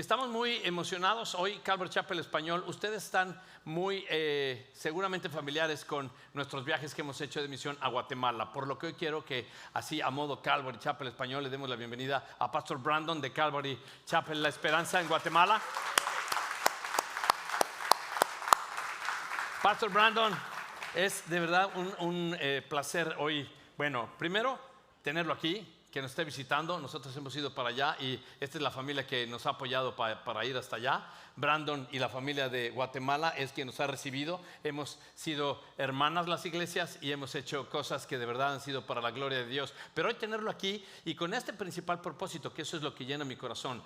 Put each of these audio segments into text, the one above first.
Estamos muy emocionados hoy, Calvary Chapel Español. Ustedes están muy seguramente familiares con nuestros viajes que hemos hecho de misión a Guatemala, por lo que hoy quiero que así a modo Calvary Chapel Español le demos la bienvenida a Pastor Brandon de Calvary Chapel La Esperanza en Guatemala. Pastor Brandon, es de verdad un placer hoy, bueno, primero tenerlo aquí, que nos esté visitando. Nosotros hemos ido para allá y esta es la familia que nos ha apoyado para ir hasta allá. Brandon y la familia de Guatemala es quien nos ha recibido. Hemos sido hermanas las iglesias y hemos hecho cosas que de verdad han sido para la gloria de Dios. Pero hoy tenerlo aquí y con este principal propósito, que eso es lo que llena mi corazón,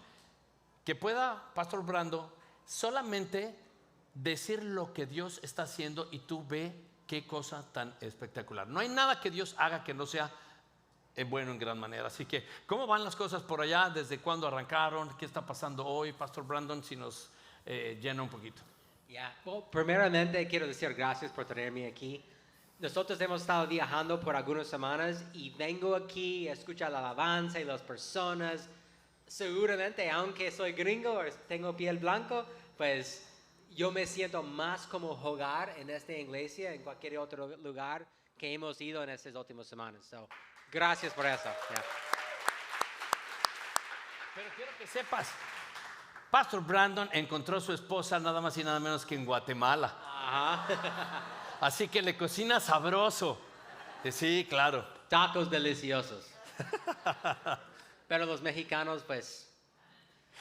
que pueda Pastor Brandon solamente decir lo que Dios está haciendo y tú ve qué cosa tan espectacular. No hay nada que Dios haga que no sea bueno en gran manera. Así que, ¿cómo van las cosas por allá? ¿Desde cuándo arrancaron? ¿Qué está pasando hoy? Pastor Brandon, si nos llena un poquito. Well, primeramente quiero decir gracias por tenerme aquí. Nosotros hemos estado viajando por algunas semanas y vengo aquí a escuchar la alabanza y las personas. Seguramente, aunque soy gringo o tengo piel blanco, pues yo me siento más como hogar en esta iglesia, en cualquier otro lugar que hemos ido en estas últimas semanas. So, gracias por eso. Pero quiero que sepas, Pastor Brandon encontró a su esposa nada más y nada menos que en Guatemala. Así que le cocina sabroso. Sí, claro. Tacos deliciosos. Pero los mexicanos, pues...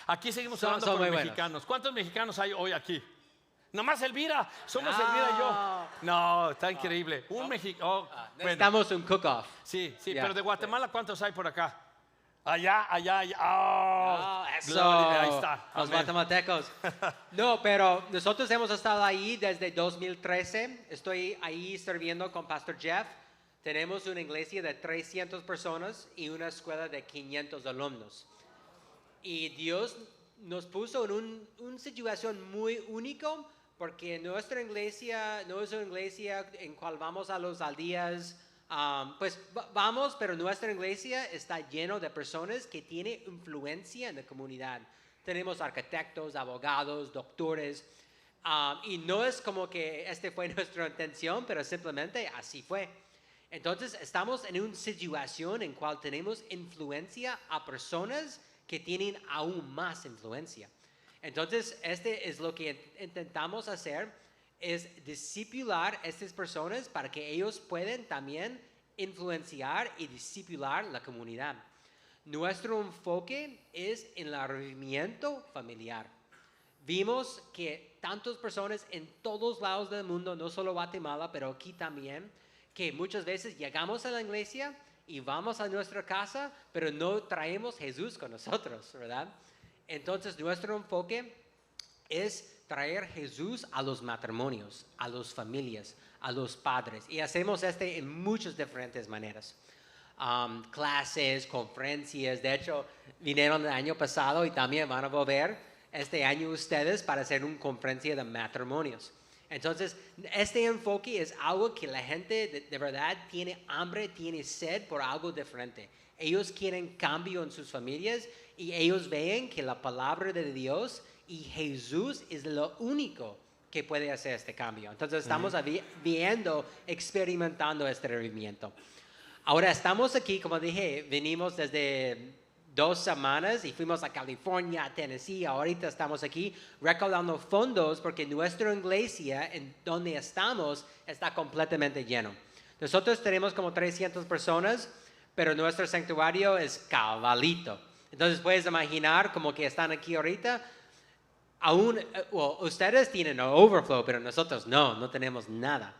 Aquí seguimos hablando son con muy mexicanos. buenos. ¿Cuántos mexicanos hay hoy aquí? Nomás Elvira. Somos Elvira y yo. No, está increíble. Un mexicano. Necesitamos un cook-off. Sí, Yeah, pero de Guatemala, ¿cuántos hay por acá? Allá. Eso. Gloria, ahí está. Los Amén. guatemaltecos. No, pero nosotros hemos estado ahí desde 2013. Estoy ahí sirviendo con Pastor Jeff. Tenemos una iglesia de 300 personas y una escuela de 500 alumnos. Y Dios nos puso en una situación muy única porque nuestra iglesia no es una iglesia en cual vamos a los aldeas. Pues vamos, pero nuestra iglesia está lleno de personas que tienen influencia en la comunidad. Tenemos arquitectos, abogados, doctores, y no es como que fue nuestra intención, pero simplemente así fue. Entonces estamos en una situación en cual tenemos influencia a personas que tienen aún más influencia. Entonces es lo que intentamos hacer, es discipular a estas personas para que ellos puedan también influenciar y discipular la comunidad. Nuestro enfoque es en el avivamiento familiar. Vimos que tantas personas en todos lados del mundo, no solo Guatemala, pero aquí también, que muchas veces llegamos a la iglesia y vamos a nuestra casa, pero no traemos Jesús con nosotros, ¿verdad? Entonces nuestro enfoque es traer Jesús a los matrimonios, a las familias, a los padres. Y hacemos en muchas diferentes maneras. Clases, conferencias. De hecho, vinieron el año pasado y también van a volver este año ustedes para hacer una conferencia de matrimonios. Entonces, este enfoque es algo que la gente de verdad tiene hambre, tiene sed por algo diferente. Ellos quieren cambio en sus familias y ellos ven que la palabra de Dios y Jesús es lo único que puede hacer este cambio. Entonces estamos viendo, experimentando este movimiento. Ahora estamos aquí, como dije, venimos desde 2 semanas y fuimos a California, a Tennessee. Ahorita estamos aquí recaudando fondos porque nuestra iglesia en donde estamos está completamente lleno. Nosotros tenemos como 300 personas, pero nuestro santuario es cabalito. Entonces puedes imaginar como que están aquí ahorita. Aún, ustedes tienen overflow, pero nosotros no tenemos nada.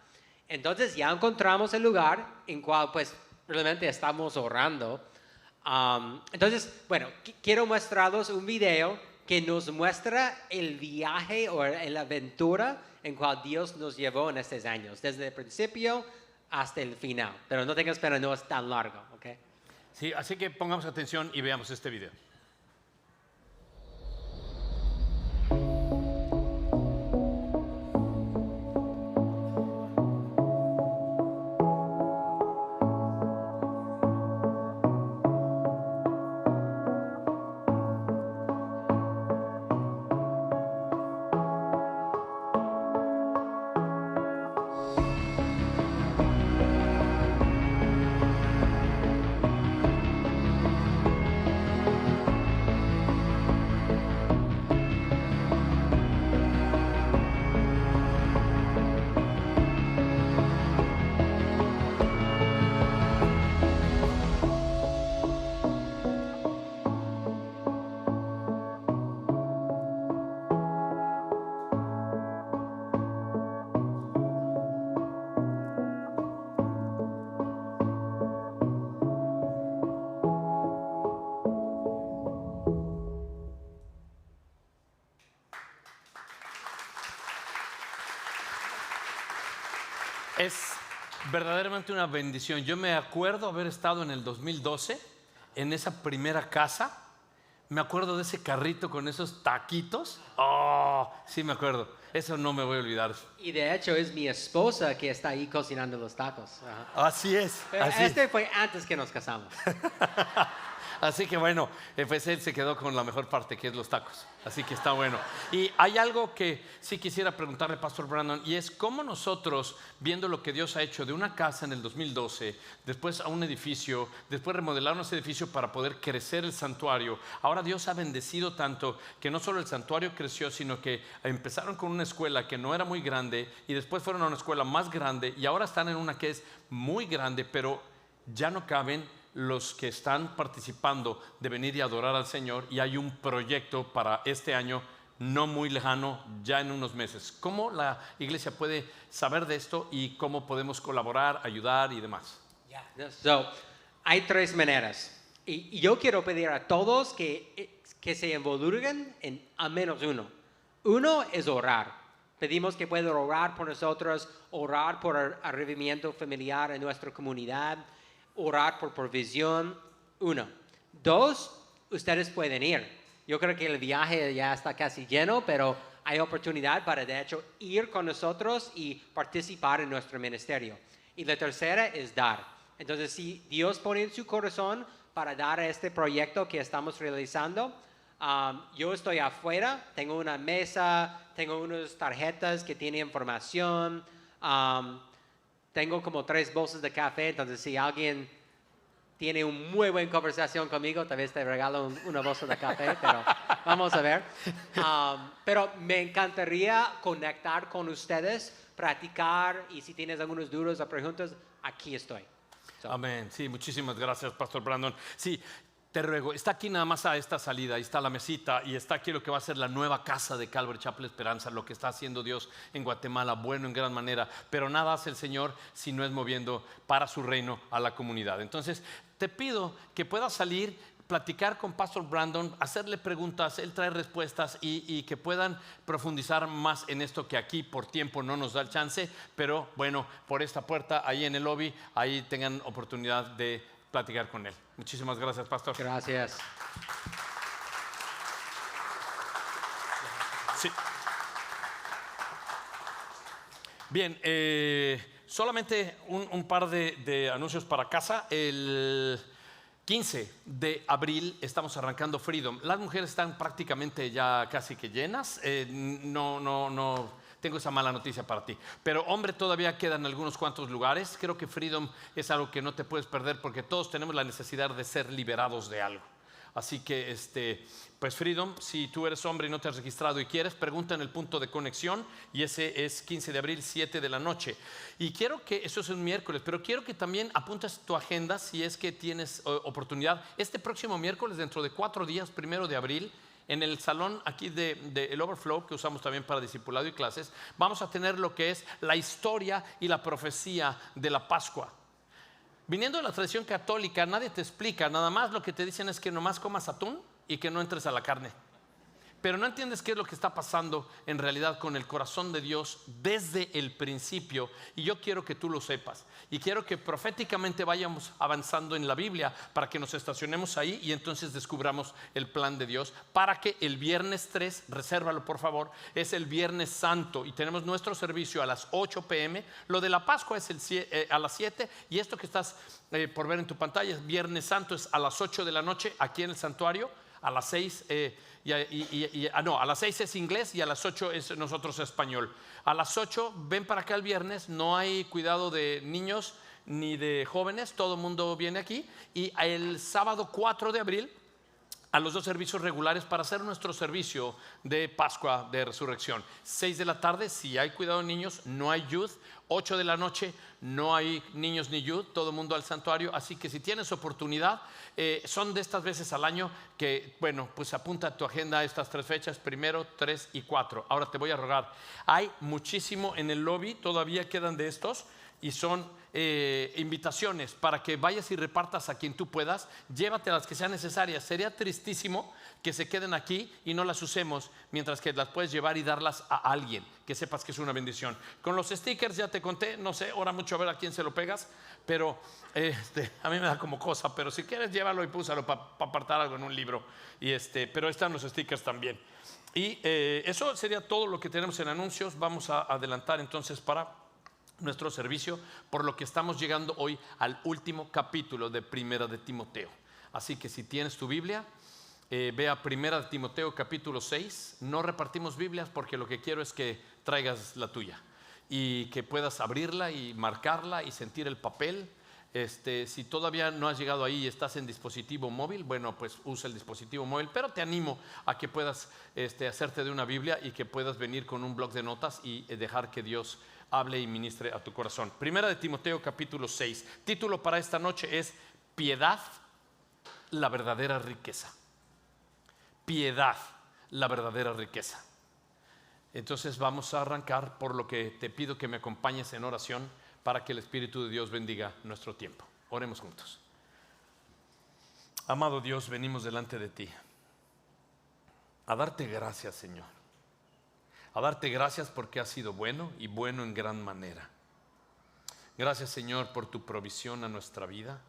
Entonces ya encontramos el lugar en cual pues realmente estamos orando. Entonces, bueno, quiero mostrarles un video que nos muestra el viaje o la aventura en cual Dios nos llevó en estos años, desde el principio hasta el final. Pero no tengas pena, no es tan largo, ¿ok? Sí, así que pongamos atención y veamos este video. Es verdaderamente una bendición. Yo me acuerdo haber estado en el 2012 en esa primera casa. Me acuerdo de ese carrito con esos taquitos. Oh, sí me acuerdo. Eso no me voy a olvidar. Y de hecho es mi esposa que está ahí cocinando los tacos. Ajá. Así es. Pero Así este fue antes que nos casamos. Así que bueno, pues él se quedó con la mejor parte, que es los tacos. Así que está bueno. Y hay algo que sí quisiera preguntarle, Pastor Brandon, y es cómo nosotros, viendo lo que Dios ha hecho de una casa en el 2012, después a un edificio, después remodelaron ese edificio para poder crecer el santuario. Ahora Dios ha bendecido tanto que no solo el santuario creció, sino que empezaron con una escuela que no era muy grande y después fueron a una escuela más grande y ahora están en una que es muy grande, pero ya no caben los que están participando de venir y adorar al Señor, y hay un proyecto para este año no muy lejano, ya en unos meses. ¿Cómo la iglesia puede saber de esto y cómo podemos colaborar, ayudar y demás? So, hay tres maneras. Y yo quiero pedir a todos que se involucren en al menos uno. Uno es orar. Pedimos que puedan orar por nosotros, orar por el avivamiento familiar en nuestra comunidad, orar por provisión. Uno. Dos, ustedes pueden ir. Yo creo que el viaje ya está casi lleno, pero hay oportunidad para de hecho ir con nosotros y participar en nuestro ministerio. Y la tercera es dar. Entonces, si Dios pone en su corazón para dar a este proyecto que estamos realizando, yo estoy afuera, tengo una mesa, tengo unas tarjetas que tienen información, tengo como 3 bolsas de café, entonces si alguien tiene una muy buena conversación conmigo, tal vez te regalo una bolsa de café, pero vamos a ver. Pero me encantaría conectar con ustedes, practicar, y si tienes algunas dudas o preguntas, aquí estoy. Amén. Sí, muchísimas gracias, Pastor Brandon. Sí, te ruego, está aquí nada más a esta salida, ahí está la mesita y está aquí lo que va a ser la nueva casa de Calvary Chapel Esperanza, lo que está haciendo Dios en Guatemala, bueno, en gran manera, pero nada hace el Señor si no es moviendo para su reino a la comunidad. Entonces, te pido que puedas salir, platicar con Pastor Brandon, hacerle preguntas, él trae respuestas y que puedan profundizar más en esto que aquí por tiempo no nos da el chance, pero bueno, por esta puerta, ahí en el lobby, ahí tengan oportunidad de platicar con él. Muchísimas gracias, Pastor. Gracias. Sí. Bien, solamente un par de anuncios para casa. El 15 de abril estamos arrancando Freedom. Las mujeres están prácticamente ya casi que llenas. No tengo esa mala noticia para ti. Pero hombre, todavía quedan algunos cuantos lugares. Creo que Freedom es algo que no te puedes perder porque todos tenemos la necesidad de ser liberados de algo. Así que pues Freedom, si tú eres hombre y no te has registrado y quieres, pregunta en el punto de conexión, y ese es 15 de abril, 7 de la noche. Y quiero que, eso es un miércoles, pero quiero que también apuntes tu agenda si es que tienes oportunidad. Este próximo miércoles, dentro de 4 días, 1 de abril, en el salón aquí de el Overflow, que usamos también para discipulado y clases, vamos a tener lo que es la historia y la profecía de la Pascua. Viniendo de la tradición católica, nadie te explica, nada más lo que te dicen es que nomás comas atún y que no entres a la carne. Pero no entiendes qué es lo que está pasando en realidad con el corazón de Dios desde el principio. Y yo quiero que tú lo sepas. Y quiero que proféticamente vayamos avanzando en la Biblia para que nos estacionemos ahí y entonces descubramos el plan de Dios. Para que el viernes 3, resérvalo por favor, es el Viernes Santo y tenemos nuestro servicio a las 8 p.m. Lo de la Pascua es a las 7 y esto que estás por ver en tu pantalla es Viernes Santo, es a las 8 de la noche aquí en el santuario. A las 6 a las 6 es inglés y a las 8 es nosotros español. A las 8 ven para acá el viernes, no hay cuidado de niños ni de jóvenes, todo el mundo viene aquí. Y el sábado 4 de abril a los 2 servicios regulares para hacer nuestro servicio de Pascua de Resurrección. 6 de la tarde, si hay cuidado de niños, no hay youth. 8 de la noche, no hay niños ni youth, todo el mundo al santuario. Así que si tienes oportunidad, son de estas veces al año que, bueno, pues apunta a tu agenda a estas 3 fechas, 1, 3 y 4. Ahora te voy a rogar, hay muchísimo en el lobby, todavía quedan de estos y son invitaciones para que vayas y repartas a quien tú puedas. Llévate las que sean necesarias. Sería tristísimo que se queden aquí y no las usemos, mientras que las puedes llevar y darlas a alguien que sepas que es una bendición. Con los stickers ya te conté, no sé, ahora mucho a ver a quién se lo pegas, pero a mí me da como cosa, pero si quieres llévalo y púsalo para apartar algo en un libro. Pero están los stickers también. Y eso sería todo lo que tenemos en anuncios. Vamos a adelantar entonces para nuestro servicio, por lo que estamos llegando hoy al último capítulo de Primera de Timoteo. Así que si tienes tu Biblia, ve a Primera de Timoteo capítulo 6. No repartimos Biblias porque lo que quiero es que traigas la tuya y que puedas abrirla y marcarla y sentir el papel. Si todavía no has llegado ahí y estás en dispositivo móvil, bueno, pues usa el dispositivo móvil, pero te animo a que puedas hacerte de una Biblia y que puedas venir con un bloc de notas y dejar que Dios hable y ministre a tu corazón. Primera de Timoteo capítulo 6. Título para esta noche es Piedad, la verdadera riqueza. Piedad, la verdadera riqueza. Entonces vamos a arrancar, por lo que te pido que me acompañes en oración para que el Espíritu de Dios bendiga nuestro tiempo. Oremos juntos. Amado Dios, venimos delante de ti a darte gracias, Señor. A darte gracias porque has sido bueno y bueno en gran manera. Gracias, Señor, por tu provisión a nuestra vida.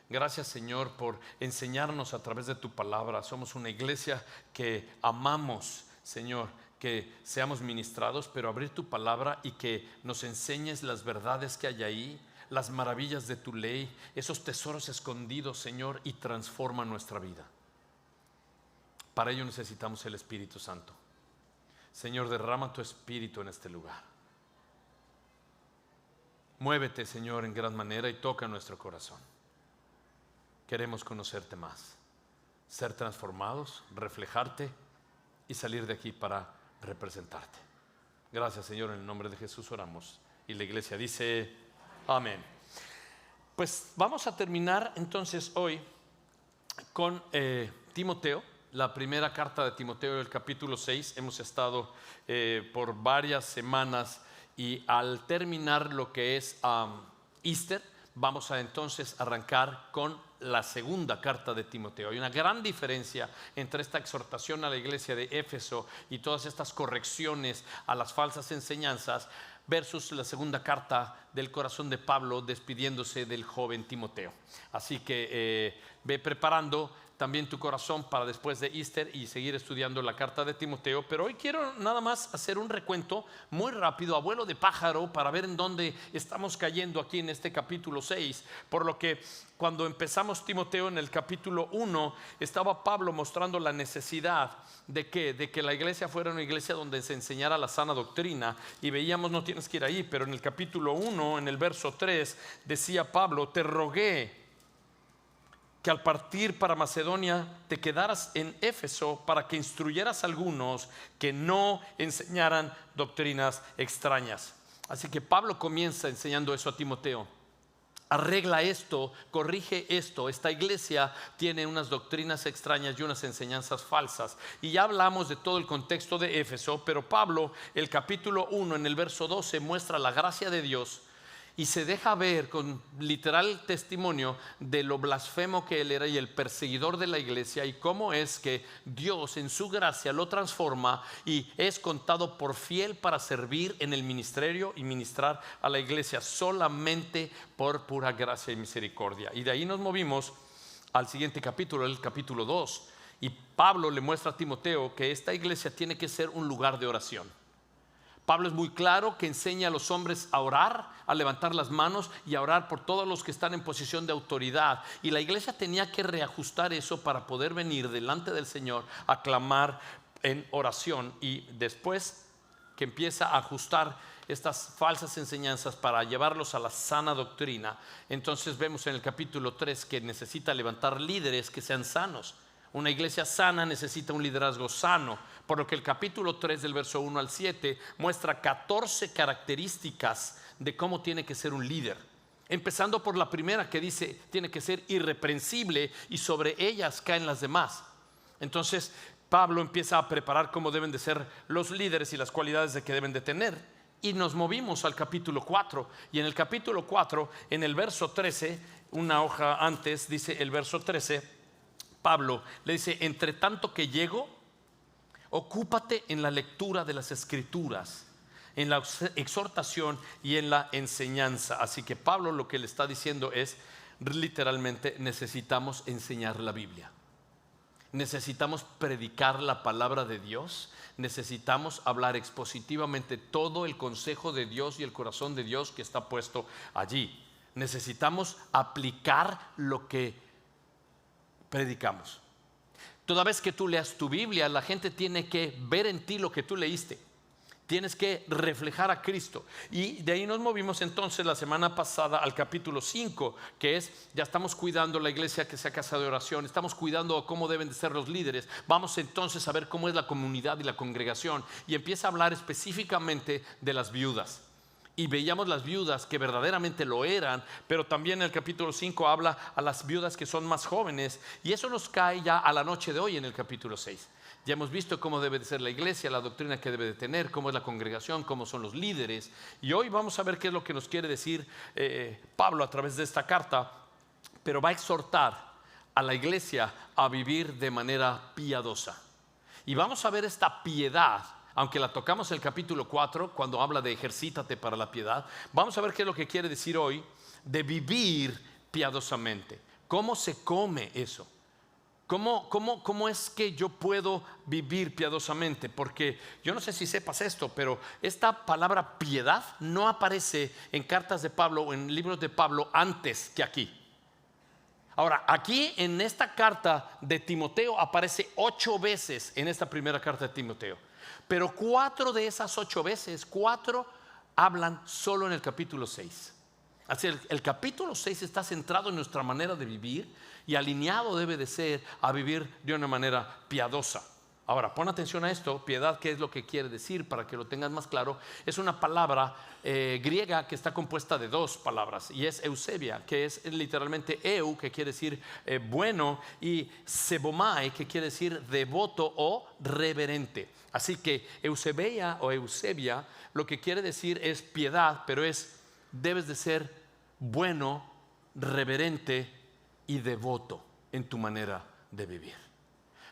Gracias, Señor, por enseñarnos a través de tu palabra. Somos una iglesia que amamos, Señor, que seamos ministrados, pero abrir tu palabra y que nos enseñes las verdades que hay ahí, las maravillas de tu ley, esos tesoros escondidos, Señor, y transforma nuestra vida. Para ello necesitamos el Espíritu Santo. Señor, derrama tu Espíritu en este lugar. Muévete, Señor, en gran manera y toca nuestro corazón. Queremos conocerte más, ser transformados, reflejarte y salir de aquí para representarte. Gracias, Señor, en el nombre de Jesús oramos. Y la iglesia dice amén. Pues vamos a terminar entonces hoy con Timoteo. La primera carta de Timoteo, el capítulo 6. Hemos estado por varias semanas y al terminar lo que es Easter, vamos a entonces arrancar con la segunda carta de Timoteo. Hay una gran diferencia entre esta exhortación a la iglesia de Éfeso y todas estas correcciones a las falsas enseñanzas versus la segunda carta del corazón de Pablo despidiéndose del joven Timoteo. Así que ve preparando también tu corazón para después de Easter y seguir estudiando la carta de Timoteo. Pero hoy quiero nada más hacer un recuento muy rápido, a vuelo de pájaro, para ver en dónde estamos cayendo aquí en este capítulo 6. Por lo que cuando empezamos Timoteo en el capítulo 1, estaba Pablo mostrando la necesidad de que la iglesia fuera una iglesia donde se enseñara la sana doctrina. Y veíamos, no tienes que ir ahí, pero en el capítulo 1, en el verso 3, decía Pablo: te rogué que al partir para Macedonia te quedaras en Éfeso para que instruyeras a algunos que no enseñaran doctrinas extrañas. Así que Pablo comienza enseñando eso a Timoteo. Arregla esto, corrige esto. Esta iglesia tiene unas doctrinas extrañas y unas enseñanzas falsas. Y ya hablamos de todo el contexto de Éfeso, pero Pablo, el capítulo 1, en el verso 12, muestra la gracia de Dios y se deja ver con literal testimonio de lo blasfemo que él era y el perseguidor de la iglesia, y cómo es que Dios en su gracia lo transforma y es contado por fiel para servir en el ministerio y ministrar a la iglesia solamente por pura gracia y misericordia. Y de ahí nos movimos al siguiente capítulo, el capítulo 2, y Pablo le muestra a Timoteo que esta iglesia tiene que ser un lugar de oración. Pablo es muy claro que enseña a los hombres a orar, a levantar las manos y a orar por todos los que están en posición de autoridad. Y la iglesia tenía que reajustar eso para poder venir delante del Señor a clamar en oración. Y después que empieza a ajustar estas falsas enseñanzas para llevarlos a la sana doctrina, entonces vemos en el capítulo 3 que necesita levantar líderes que sean sanos. Una iglesia sana necesita un liderazgo sano, por lo que el capítulo 3 del verso 1 al 7 muestra 14 características de cómo tiene que ser un líder. Empezando por la primera, que dice tiene que ser irreprensible y sobre ellas caen las demás. Entonces Pablo empieza a preparar cómo deben de ser los líderes y las cualidades de que deben de tener. y nos movimos al capítulo 4. Y en el capítulo 4, en el verso 13, una hoja antes, dice el verso 13, Pablo le dice: entre tanto que llego, ocúpate en la lectura de las Escrituras, en la exhortación y en la enseñanza. Así que Pablo lo que le está diciendo es, literalmente, necesitamos enseñar la Biblia. Necesitamos predicar la palabra de Dios. Necesitamos hablar expositivamente todo el consejo de Dios y el corazón de Dios que está puesto allí. Necesitamos aplicar lo que predicamos. Toda vez que tú leas tu Biblia, la gente tiene que ver en ti lo que tú leíste. Tienes que reflejar a Cristo. Y de ahí nos movimos entonces la semana pasada al capítulo 5, que es, ya estamos cuidando la iglesia que sea casa de oración, estamos cuidando cómo deben de ser los líderes. Vamos entonces a ver cómo es la comunidad y la congregación. Y empieza a hablar específicamente de las viudas. Y veíamos las viudas que verdaderamente lo eran, pero también en el capítulo 5 habla a las viudas que son más jóvenes. Y eso nos cae ya a la noche de hoy en el capítulo 6. Ya hemos visto cómo debe de ser la iglesia, la doctrina que debe de tener, cómo es la congregación, cómo son los líderes. Y hoy vamos a ver qué es lo que nos quiere decir Pablo a través de esta carta. Pero va a exhortar a la iglesia a vivir de manera piadosa. Y vamos a ver esta piedad, aunque la tocamos en el capítulo 4, cuando habla de ejercítate para la piedad. Vamos a ver qué es lo que quiere decir hoy de vivir piadosamente. ¿Cómo se come eso? ¿Cómo es que yo puedo vivir piadosamente? Porque yo no sé si sepas esto, pero esta palabra piedad no aparece en cartas de Pablo o en libros de Pablo antes que aquí. Ahora, aquí en esta carta de Timoteo aparece 8 veces en esta primera carta de Timoteo. Pero 4 de esas 8 veces, 4 hablan solo en el capítulo 6. Así el capítulo 6 está centrado en nuestra manera de vivir y alineado debe de ser a vivir de una manera piadosa. Ahora, pon atención a esto. Piedad, ¿qué es lo que quiere decir? Para que lo tengas más claro, es una palabra griega que está compuesta de 2 palabras, y es eusebia, que es literalmente eu, que quiere decir bueno, y sebomai, que quiere decir devoto o reverente. Así que eusebia o eusebia lo que quiere decir es piedad, pero debes de ser bueno, reverente y devoto en tu manera de vivir.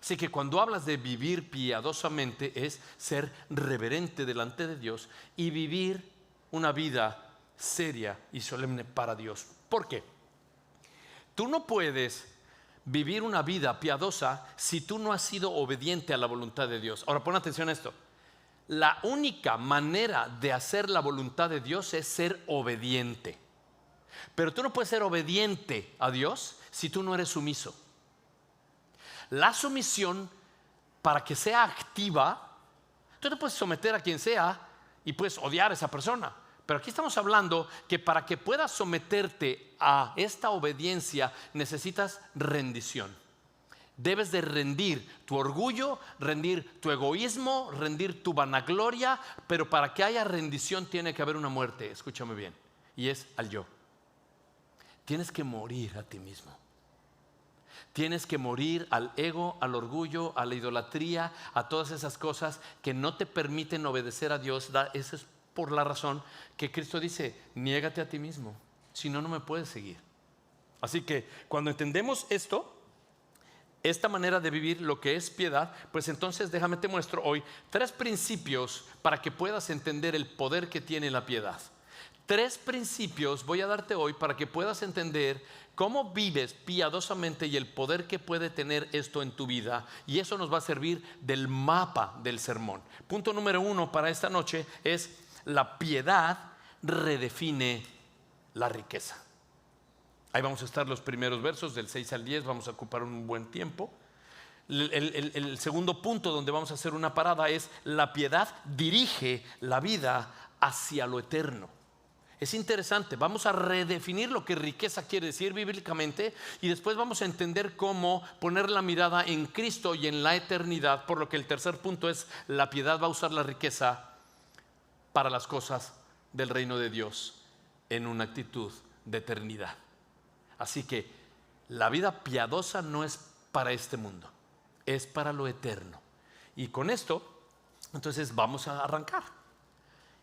Así que cuando hablas de vivir piadosamente es ser reverente delante de Dios y vivir una vida seria y solemne para Dios. ¿Por qué? Tú no puedes vivir una vida piadosa si tú no has sido obediente a la voluntad de Dios. Ahora pon atención a esto. La única manera de hacer la voluntad de Dios es ser obediente. Pero tú no puedes ser obediente a Dios si tú no eres sumiso. La sumisión, para que sea activa, tú te puedes someter a quien sea y puedes odiar a esa persona. Pero aquí estamos hablando que para que puedas someterte a esta obediencia necesitas rendición. Debes de rendir tu orgullo, rendir tu egoísmo, rendir tu vanagloria, pero para que haya rendición tiene que haber una muerte, escúchame bien, y es al yo. Tienes que morir a ti mismo. Tienes que morir al ego, al orgullo, a la idolatría, a todas esas cosas que no te permiten obedecer a Dios. Esa es por la razón que Cristo dice, niégate a ti mismo, si no, no me puedes seguir. Así que cuando entendemos esto, esta manera de vivir lo que es piedad, pues entonces déjame te muestro hoy 3 principios para que puedas entender el poder que tiene la piedad. 3 principios voy a darte hoy para que puedas entender cómo vives piadosamente y el poder que puede tener esto en tu vida. Y eso nos va a servir del mapa del sermón. Punto número 1 para esta noche es: la piedad redefine la riqueza. Ahí vamos a estar los primeros versos del 6 al 10, vamos a ocupar un buen tiempo. El segundo punto donde vamos a hacer una parada es: la piedad dirige la vida hacia lo eterno. Es interesante, vamos a redefinir lo que riqueza quiere decir bíblicamente y después vamos a entender cómo poner la mirada en Cristo y en la eternidad, por lo que el tercer punto es: la piedad va a usar la riqueza para las cosas del reino de Dios en una actitud de eternidad. Así que la vida piadosa no es para este mundo, es para lo eterno. Y con esto, entonces vamos a arrancar.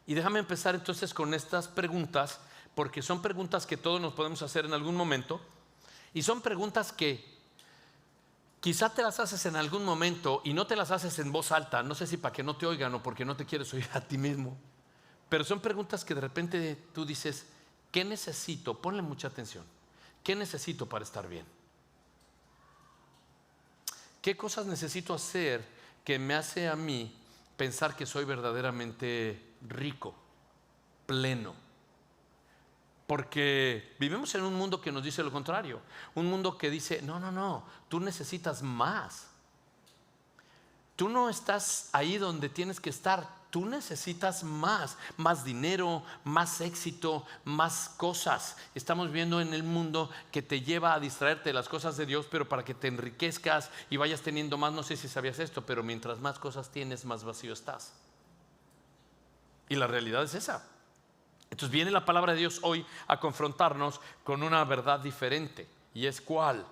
Y déjame empezar entonces con estas preguntas, porque son preguntas que todos nos podemos hacer en algún momento. Y son preguntas que quizá te las haces en algún momento y no te las haces en voz alta. No sé si para que no te oigan o porque no te quieres oír a ti mismo. Pero son preguntas que de repente tú dices, ¿qué necesito? Ponle mucha atención. ¿Qué necesito para estar bien? ¿Qué cosas necesito hacer que me hace a mí pensar que soy verdaderamente rico, pleno? Porque vivimos en un mundo que nos dice lo contrario. Un mundo que dice, no, tú necesitas más. Tú no estás ahí donde tienes que estar. Tú necesitas más dinero, más éxito, más cosas. Estamos viendo en el mundo que te lleva a distraerte de las cosas de Dios, pero para que te enriquezcas y vayas teniendo más. No sé si sabías esto, pero mientras más cosas tienes, más vacío estás. Y la realidad es esa. Entonces viene la palabra de Dios hoy a confrontarnos con una verdad diferente. ¿Y es cuál?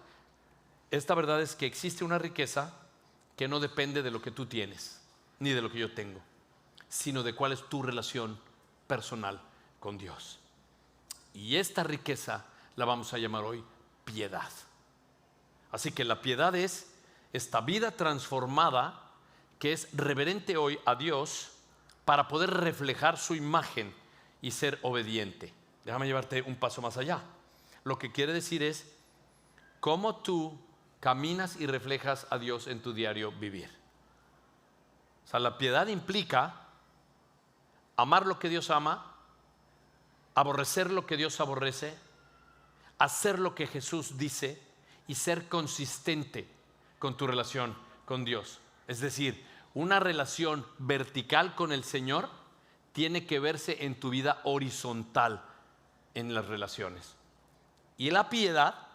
Esta verdad es que existe una riqueza que no depende de lo que tú tienes, ni de lo que yo tengo, sino de cuál es tu relación personal con Dios. Y esta riqueza la vamos a llamar hoy piedad. Así que la piedad es esta vida transformada que es reverente hoy a Dios para poder reflejar su imagen y ser obediente. Déjame llevarte un paso más allá. Lo que quiere decir es cómo tú caminas y reflejas a Dios en tu diario vivir. O sea, la piedad implica amar lo que Dios ama, aborrecer lo que Dios aborrece, hacer lo que Jesús dice y ser consistente con tu relación con Dios. Es decir, una relación vertical con el Señor tiene que verse en tu vida horizontal en las relaciones. Y la piedad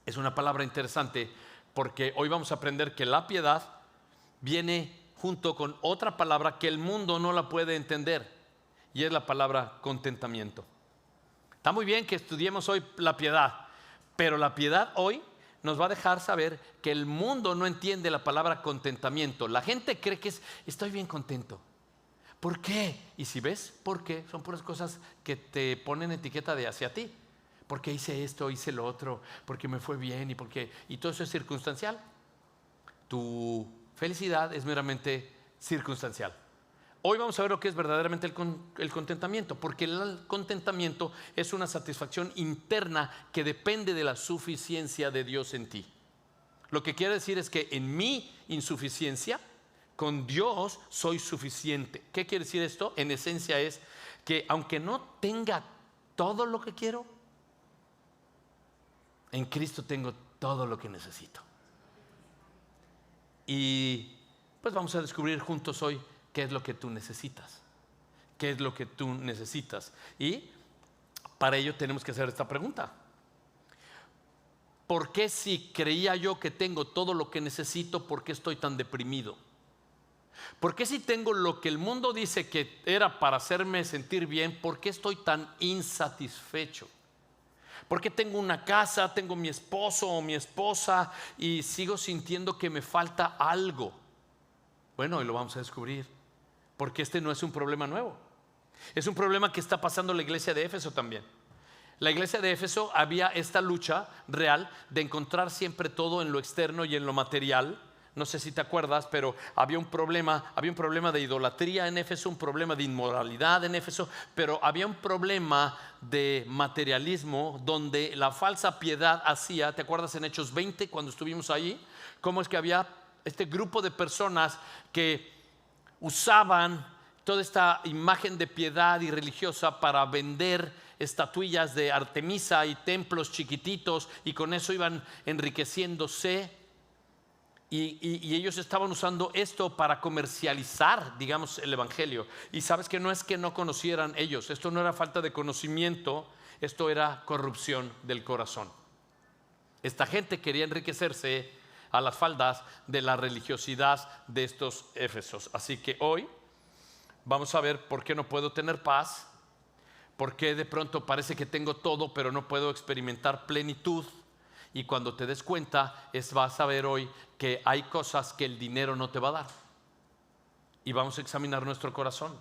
es una palabra interesante porque hoy vamos a aprender que la piedad viene junto con otra palabra que el mundo no la puede entender, y es la palabra contentamiento. Está muy bien que estudiemos hoy la piedad, pero la piedad hoy nos va a dejar saber que el mundo no entiende la palabra contentamiento. La gente cree que es estoy bien contento. ¿Por qué? Y si ves por qué, son puras cosas que te ponen etiqueta de hacia ti. Porque hice esto, hice lo otro, porque me fue bien y todo eso es circunstancial. Tu felicidad es meramente circunstancial. Hoy vamos a ver lo que es verdaderamente el contentamiento, porque el contentamiento es una satisfacción interna que depende de la suficiencia de Dios en ti. Lo que quiere decir es que en mi insuficiencia, con Dios soy suficiente. ¿Qué quiere decir esto? En esencia es que aunque no tenga todo lo que quiero, en Cristo tengo todo lo que necesito. Y pues vamos a descubrir juntos hoy qué es lo que tú necesitas. ¿Qué es lo que tú necesitas? Y para ello tenemos que hacer esta pregunta. ¿Por qué si creía yo que tengo todo lo que necesito, por qué estoy tan deprimido? ¿Por qué si tengo lo que el mundo dice que era para hacerme sentir bien, por qué estoy tan insatisfecho? ¿Por qué tengo una casa, tengo mi esposo o mi esposa y sigo sintiendo que me falta algo? Bueno, hoy lo vamos a descubrir, porque este no es un problema nuevo. Es un problema que está pasando en la iglesia de Éfeso también. La iglesia de Éfeso había esta lucha real de encontrar siempre todo en lo externo y en lo material. No sé si te acuerdas, pero había un problema de idolatría en Éfeso, un problema de inmoralidad en Éfeso, pero había un problema de materialismo donde la falsa piedad hacía, ¿te acuerdas en Hechos 20 cuando estuvimos allí? Cómo es que había este grupo de personas que usaban toda esta imagen de piedad y religiosa para vender estatuillas de Artemisa y templos chiquititos, y con eso iban enriqueciéndose. Y ellos estaban usando esto para comercializar, digamos, el evangelio. Y sabes que no es que no conocieran ellos, esto no era falta de conocimiento, esto era corrupción del corazón. Esta gente quería enriquecerse a las faldas de la religiosidad de estos Éfesos. Así que hoy vamos a ver por qué no puedo tener paz, por qué de pronto parece que tengo todo pero no puedo experimentar plenitud. Y cuando te des cuenta, vas a ver hoy que hay cosas que el dinero no te va a dar. Y vamos a examinar nuestro corazón.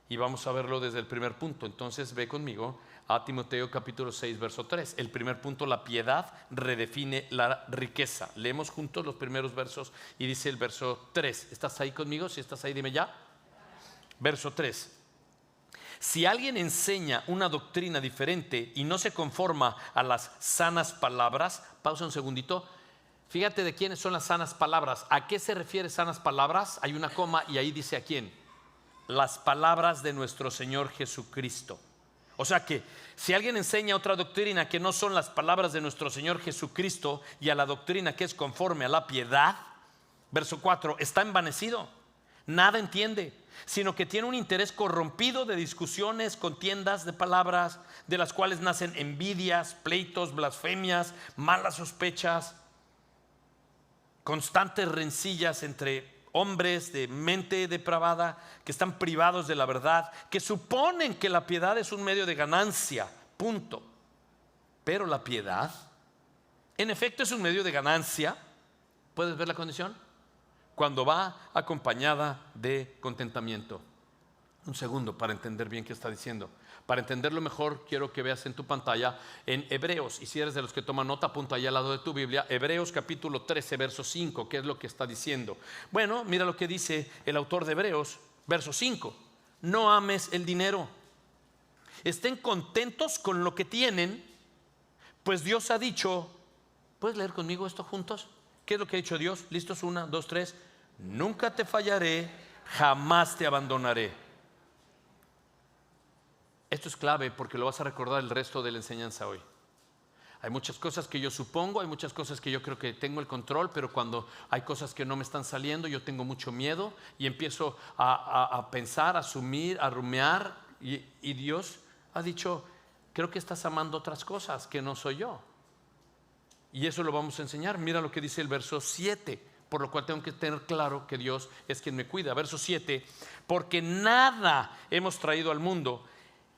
Y vamos a verlo desde el primer punto. Entonces ve conmigo a Timoteo capítulo 6, verso 3. El primer punto, la piedad redefine la riqueza. Leemos juntos los primeros versos y dice el verso 3. ¿Estás ahí conmigo? Si estás ahí, dime ya. Verso 3. Si alguien enseña una doctrina diferente y no se conforma a las sanas palabras, pausa un segundito. Fíjate de quiénes son las sanas palabras. ¿A qué se refiere sanas palabras? Hay una coma y ahí dice a quién. Las palabras de nuestro Señor Jesucristo. O sea que si alguien enseña otra doctrina que no son las palabras de nuestro Señor Jesucristo y a la doctrina que es conforme a la piedad, verso 4, está envanecido, nada entiende, sino que tiene un interés corrompido de discusiones, contiendas de palabras, de las cuales nacen envidias, pleitos, blasfemias, malas sospechas, constantes rencillas entre hombres de mente depravada, que están privados de la verdad, que suponen que la piedad es un medio de ganancia, punto. Pero la piedad, en efecto, es un medio de ganancia. ¿Puedes ver la condición? Cuando va acompañada de contentamiento. Un segundo para entender bien qué está diciendo. Para entenderlo mejor, quiero que veas en tu pantalla en Hebreos, y si eres de los que toman nota, apunta ahí al lado de tu Biblia, Hebreos capítulo 13, verso 5, ¿qué es lo que está diciendo? Bueno, mira lo que dice el autor de Hebreos, verso 5, no ames el dinero, estén contentos con lo que tienen, pues Dios ha dicho, ¿puedes leer conmigo esto juntos? ¿Qué es lo que ha dicho Dios? ¿Listos? 1, 2, 3, nunca te fallaré, jamás te abandonaré. Esto es clave porque lo vas a recordar el resto de la enseñanza hoy. Hay muchas cosas que yo supongo, hay muchas cosas que yo creo que tengo el control, pero cuando hay cosas que no me están saliendo, yo tengo mucho miedo y empiezo a pensar, a asumir, a rumiar, y Dios ha dicho, creo que estás amando otras cosas que no soy yo. Y eso lo vamos a enseñar. Mira lo que dice el verso 7, por lo cual tengo que tener claro que Dios es quien me cuida. Verso 7, porque nada hemos traído al mundo,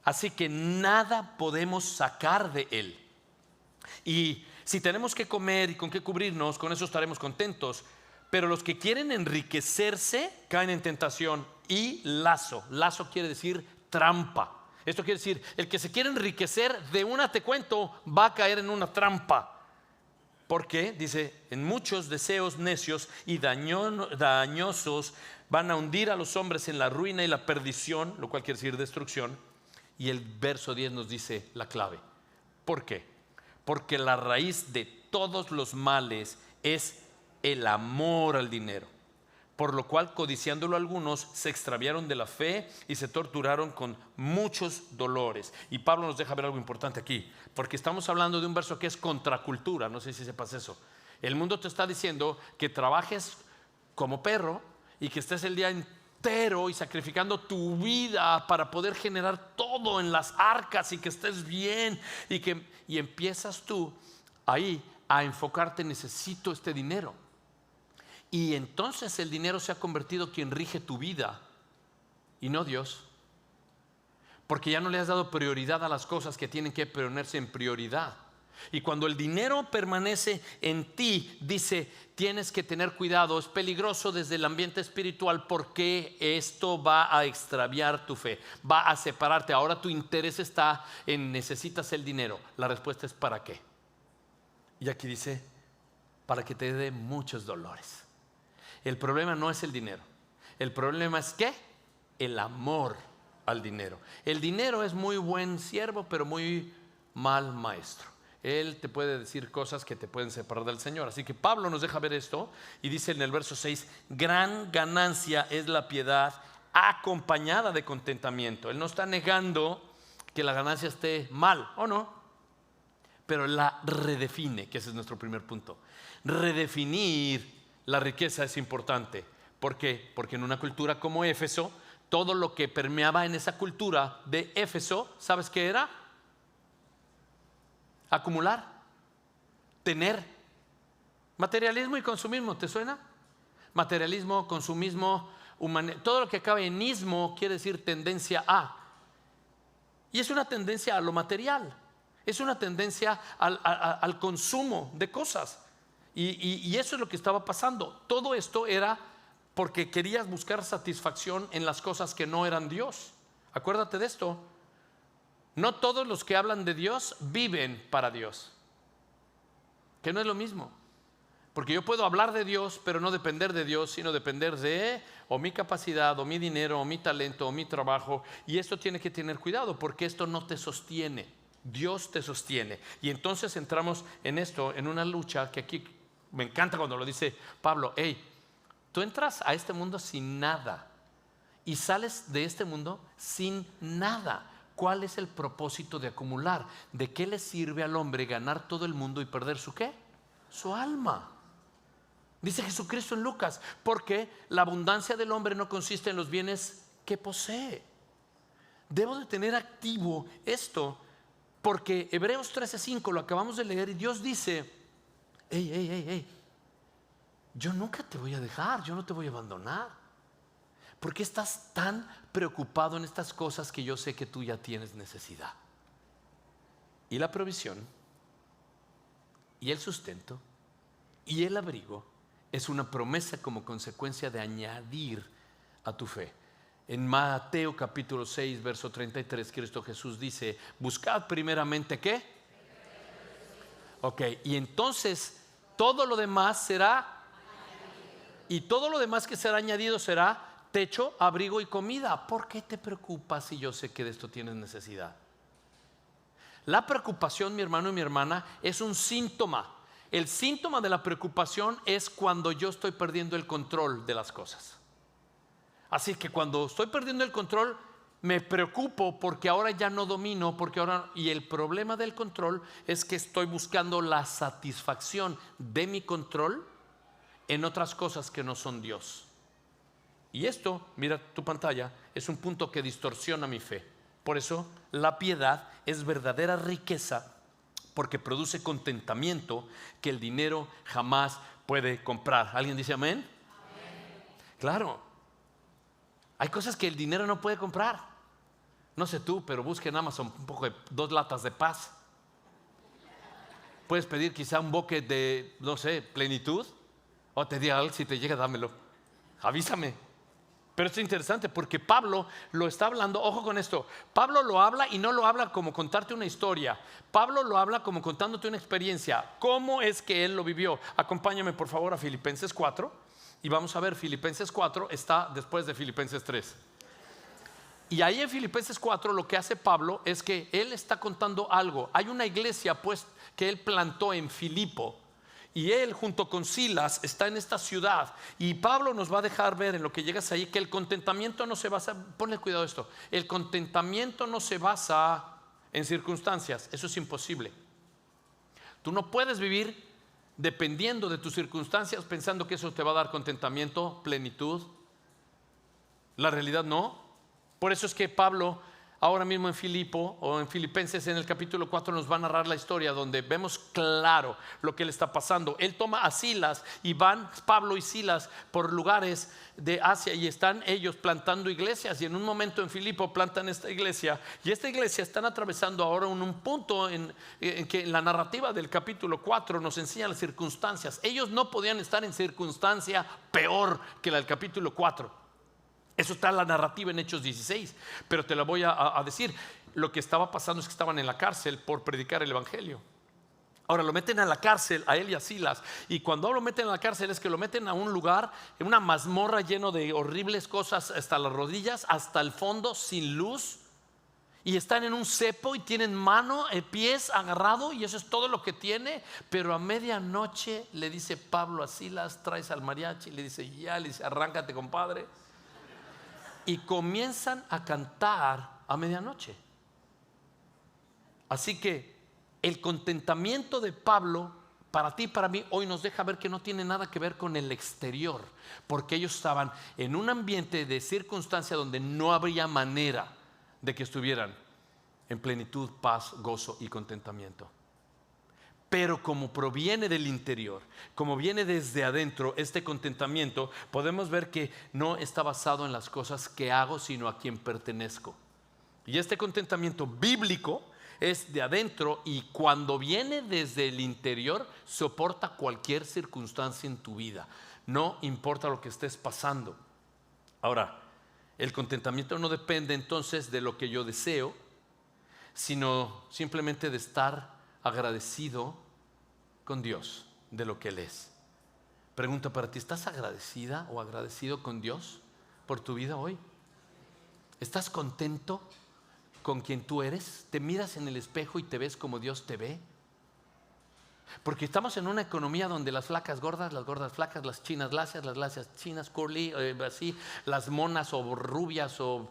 así que nada podemos sacar de él. Y si tenemos que comer y con qué cubrirnos, con eso estaremos contentos. Pero los que quieren enriquecerse caen en tentación y lazo. Lazo quiere decir trampa. Esto quiere decir, el que se quiere enriquecer, de una te cuento, va a caer en una trampa. Porque, dice, en muchos deseos necios y dañosos van a hundir a los hombres en la ruina y la perdición, lo cual quiere decir destrucción. Y el verso 10 nos dice la clave. ¿Por qué? Porque la raíz de todos los males es el amor al dinero. Por lo cual, codiciándolo algunos, se extraviaron de la fe y se torturaron con muchos dolores. Y Pablo nos deja ver algo importante aquí, porque estamos hablando de un verso que es contracultura. No sé si sepas eso. El mundo te está diciendo que trabajes como perro y que estés el día entero y sacrificando tu vida para poder generar todo en las arcas y que estés bien y empiezas tú ahí a enfocarte, necesito este dinero. Y entonces el dinero se ha convertido quien rige tu vida y no Dios, porque ya no le has dado prioridad a las cosas que tienen que ponerse en prioridad. Y cuando el dinero permanece en ti, dice, tienes que tener cuidado, es peligroso desde el ambiente espiritual, porque esto va a extraviar tu fe, va a separarte. Ahora tu interés está en necesitas el dinero. La respuesta es ¿para qué? Y aquí dice, para que te dé muchos dolores. El problema no es el dinero, el problema es ¿qué? El amor al dinero. El dinero es muy buen siervo, pero muy mal maestro. Él te puede decir cosas que te pueden separar del Señor. Así que Pablo nos deja ver esto y dice en el verso 6, gran ganancia es la piedad acompañada de contentamiento. Él no está negando que la ganancia esté mal, ¿o no? Pero la redefine, que ese es nuestro primer punto. Redefinir la riqueza es importante. ¿Por qué? Porque en una cultura como Éfeso, todo lo que permeaba en esa cultura de Éfeso, ¿sabes qué era? Acumular, tener. Materialismo y consumismo, ¿te suena? Materialismo, consumismo, todo lo que acabe en ismo quiere decir tendencia a. Y es una tendencia a lo material, es una tendencia al consumo de cosas. Y eso es lo que estaba pasando. Todo esto era porque querías buscar satisfacción en las cosas que no eran Dios. Acuérdate de esto. No todos los que hablan de Dios viven para Dios. Que no es lo mismo. Porque yo puedo hablar de Dios, pero no depender de Dios, sino depender de o mi capacidad, o mi dinero, o mi talento, o mi trabajo. Y esto tiene que tener cuidado, porque esto no te sostiene. Dios te sostiene. Y entonces entramos en esto, en una lucha que aquí me encanta cuando lo dice Pablo. Hey, tú entras a este mundo sin nada y sales de este mundo sin nada. ¿Cuál es el propósito de acumular? ¿De qué le sirve al hombre ganar todo el mundo y perder su qué? Su alma. Dice Jesucristo en Lucas, porque la abundancia del hombre no consiste en los bienes que posee. Debo de tener activo esto, porque Hebreos 13:5 lo acabamos de leer y Dios dice, hey, yo nunca te voy a dejar, yo no te voy a abandonar. ¿Por qué estás tan preocupado en estas cosas que yo sé que tú ya tienes necesidad? Y la provisión, y el sustento, y el abrigo es una promesa como consecuencia de añadir a tu fe. En Mateo capítulo 6, verso 33, Cristo Jesús dice, buscad primeramente ¿qué? Ok, y entonces todo lo demás será, y todo lo demás que será añadido será techo, abrigo y comida. ¿Por qué te preocupas si yo sé que de esto tienes necesidad? La preocupación, mi hermano y mi hermana, es un síntoma. El síntoma de la preocupación es cuando yo estoy perdiendo el control de las cosas. Así que cuando estoy perdiendo el control, me preocupo porque ahora ya no domino, y el problema del control es que estoy buscando la satisfacción de mi control en otras cosas que no son Dios. Y esto, mira tu pantalla, es un punto que distorsiona mi fe. Por eso la piedad es verdadera riqueza, porque produce contentamiento que el dinero jamás puede comprar. ¿Alguien dice amén? Amén. Claro. Hay cosas que el dinero no puede comprar. No sé tú, pero busca en Amazon un poco de 2 latas de paz. Puedes pedir quizá un bucket de, no sé, plenitud. O te diga, si te llega, dámelo. Avísame. Pero esto es interesante porque Pablo lo está hablando, ojo con esto, Pablo lo habla y no lo habla como contarte una historia, Pablo lo habla como contándote una experiencia, cómo es que él lo vivió. Acompáñame por favor a Filipenses 4 y vamos a ver, Filipenses 4 está después de Filipenses 3. Y ahí en Filipenses 4 lo que hace Pablo es que él está contando algo. Hay una iglesia pues que él plantó en Filipo. Y él junto con Silas está en esta ciudad. Y Pablo nos va a dejar ver en lo que llegas ahí que el contentamiento no se basa, ponle cuidado a esto, el contentamiento no se basa en circunstancias, eso es imposible. Tú no puedes vivir dependiendo de tus circunstancias pensando que eso te va a dar contentamiento, plenitud. La realidad no. Por eso es que Pablo ahora mismo en Filipo o en Filipenses en el capítulo 4 nos va a narrar la historia donde vemos claro lo que le está pasando. Él toma a Silas y van Pablo y Silas por lugares de Asia y están ellos plantando iglesias, y en un momento en Filipo plantan esta iglesia, y esta iglesia están atravesando ahora un punto en que la narrativa del capítulo 4 nos enseña las circunstancias. Ellos no podían estar en circunstancia peor que la del capítulo 4. Eso está en la narrativa en Hechos 16, pero te la voy a decir. Lo que estaba pasando es que estaban en la cárcel por predicar el evangelio. Ahora lo meten a la cárcel, a él y a Silas, y cuando lo meten a la cárcel es que lo meten a un lugar, en una mazmorra lleno de horribles cosas hasta las rodillas, hasta el fondo, sin luz, y están en un cepo y tienen mano, pies agarrado, y eso es todo lo que tiene. Pero a medianoche le dice Pablo a Silas, traes al mariachi, le dice ya, le dice arráncate compadre. Y comienzan a cantar a medianoche. Así que el contentamiento de Pablo, para ti y para mí, hoy nos deja ver que no tiene nada que ver con el exterior, porque ellos estaban en un ambiente de circunstancia donde no habría manera de que estuvieran en plenitud, paz, gozo y contentamiento. Pero como proviene del interior, como viene desde adentro, este contentamiento, podemos ver que no está basado en las cosas que hago, sino a quien pertenezco. Y este contentamiento bíblico es de adentro, y cuando viene desde el interior, soporta cualquier circunstancia en tu vida. No importa lo que estés pasando. Ahora, El contentamiento no depende entonces de lo que yo deseo, sino simplemente de estar agradecido con Dios de lo que Él es. Pregunta para ti, ¿estás agradecida o agradecido con Dios por tu vida hoy? ¿Estás contento con quien tú eres? ¿Te miras en el espejo y te ves como Dios te ve? Porque estamos en una economía donde las flacas gordas, las gordas flacas, las chinas lacias, las lacias chinas, curly, así, las monas o rubias o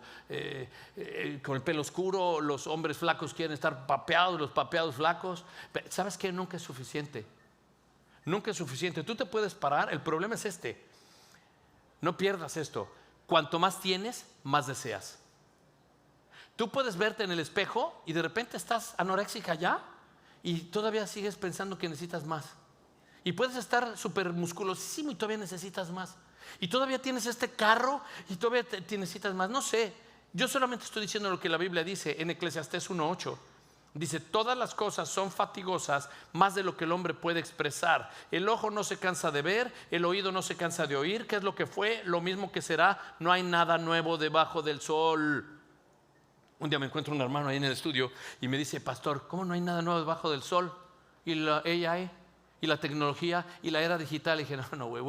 con el pelo oscuro, los hombres flacos quieren estar papeados, los papeados flacos. ¿Sabes qué? Nunca es suficiente. Nunca es suficiente. Tú te puedes parar, el problema es este. No pierdas esto. Cuanto más tienes, más deseas. Tú puedes verte en el espejo y de repente estás anoréxica ya y todavía sigues pensando que necesitas más. Y puedes estar súper musculosísimo y todavía necesitas más. Y todavía tienes este carro y todavía te necesitas más. No sé, yo solamente estoy diciendo lo que la Biblia dice en Eclesiastés 1:8. Dice, todas las cosas son fatigosas, más de lo que el hombre puede expresar. El ojo no se cansa de ver, el oído no se cansa de oír. ¿Qué es lo que fue? Lo mismo que será. No hay nada nuevo debajo del sol. Un día me encuentro un hermano ahí en el estudio y me dice, pastor, ¿cómo no hay nada nuevo debajo del sol? Y la AI, y la tecnología, y la era digital. Y dije, no, güey.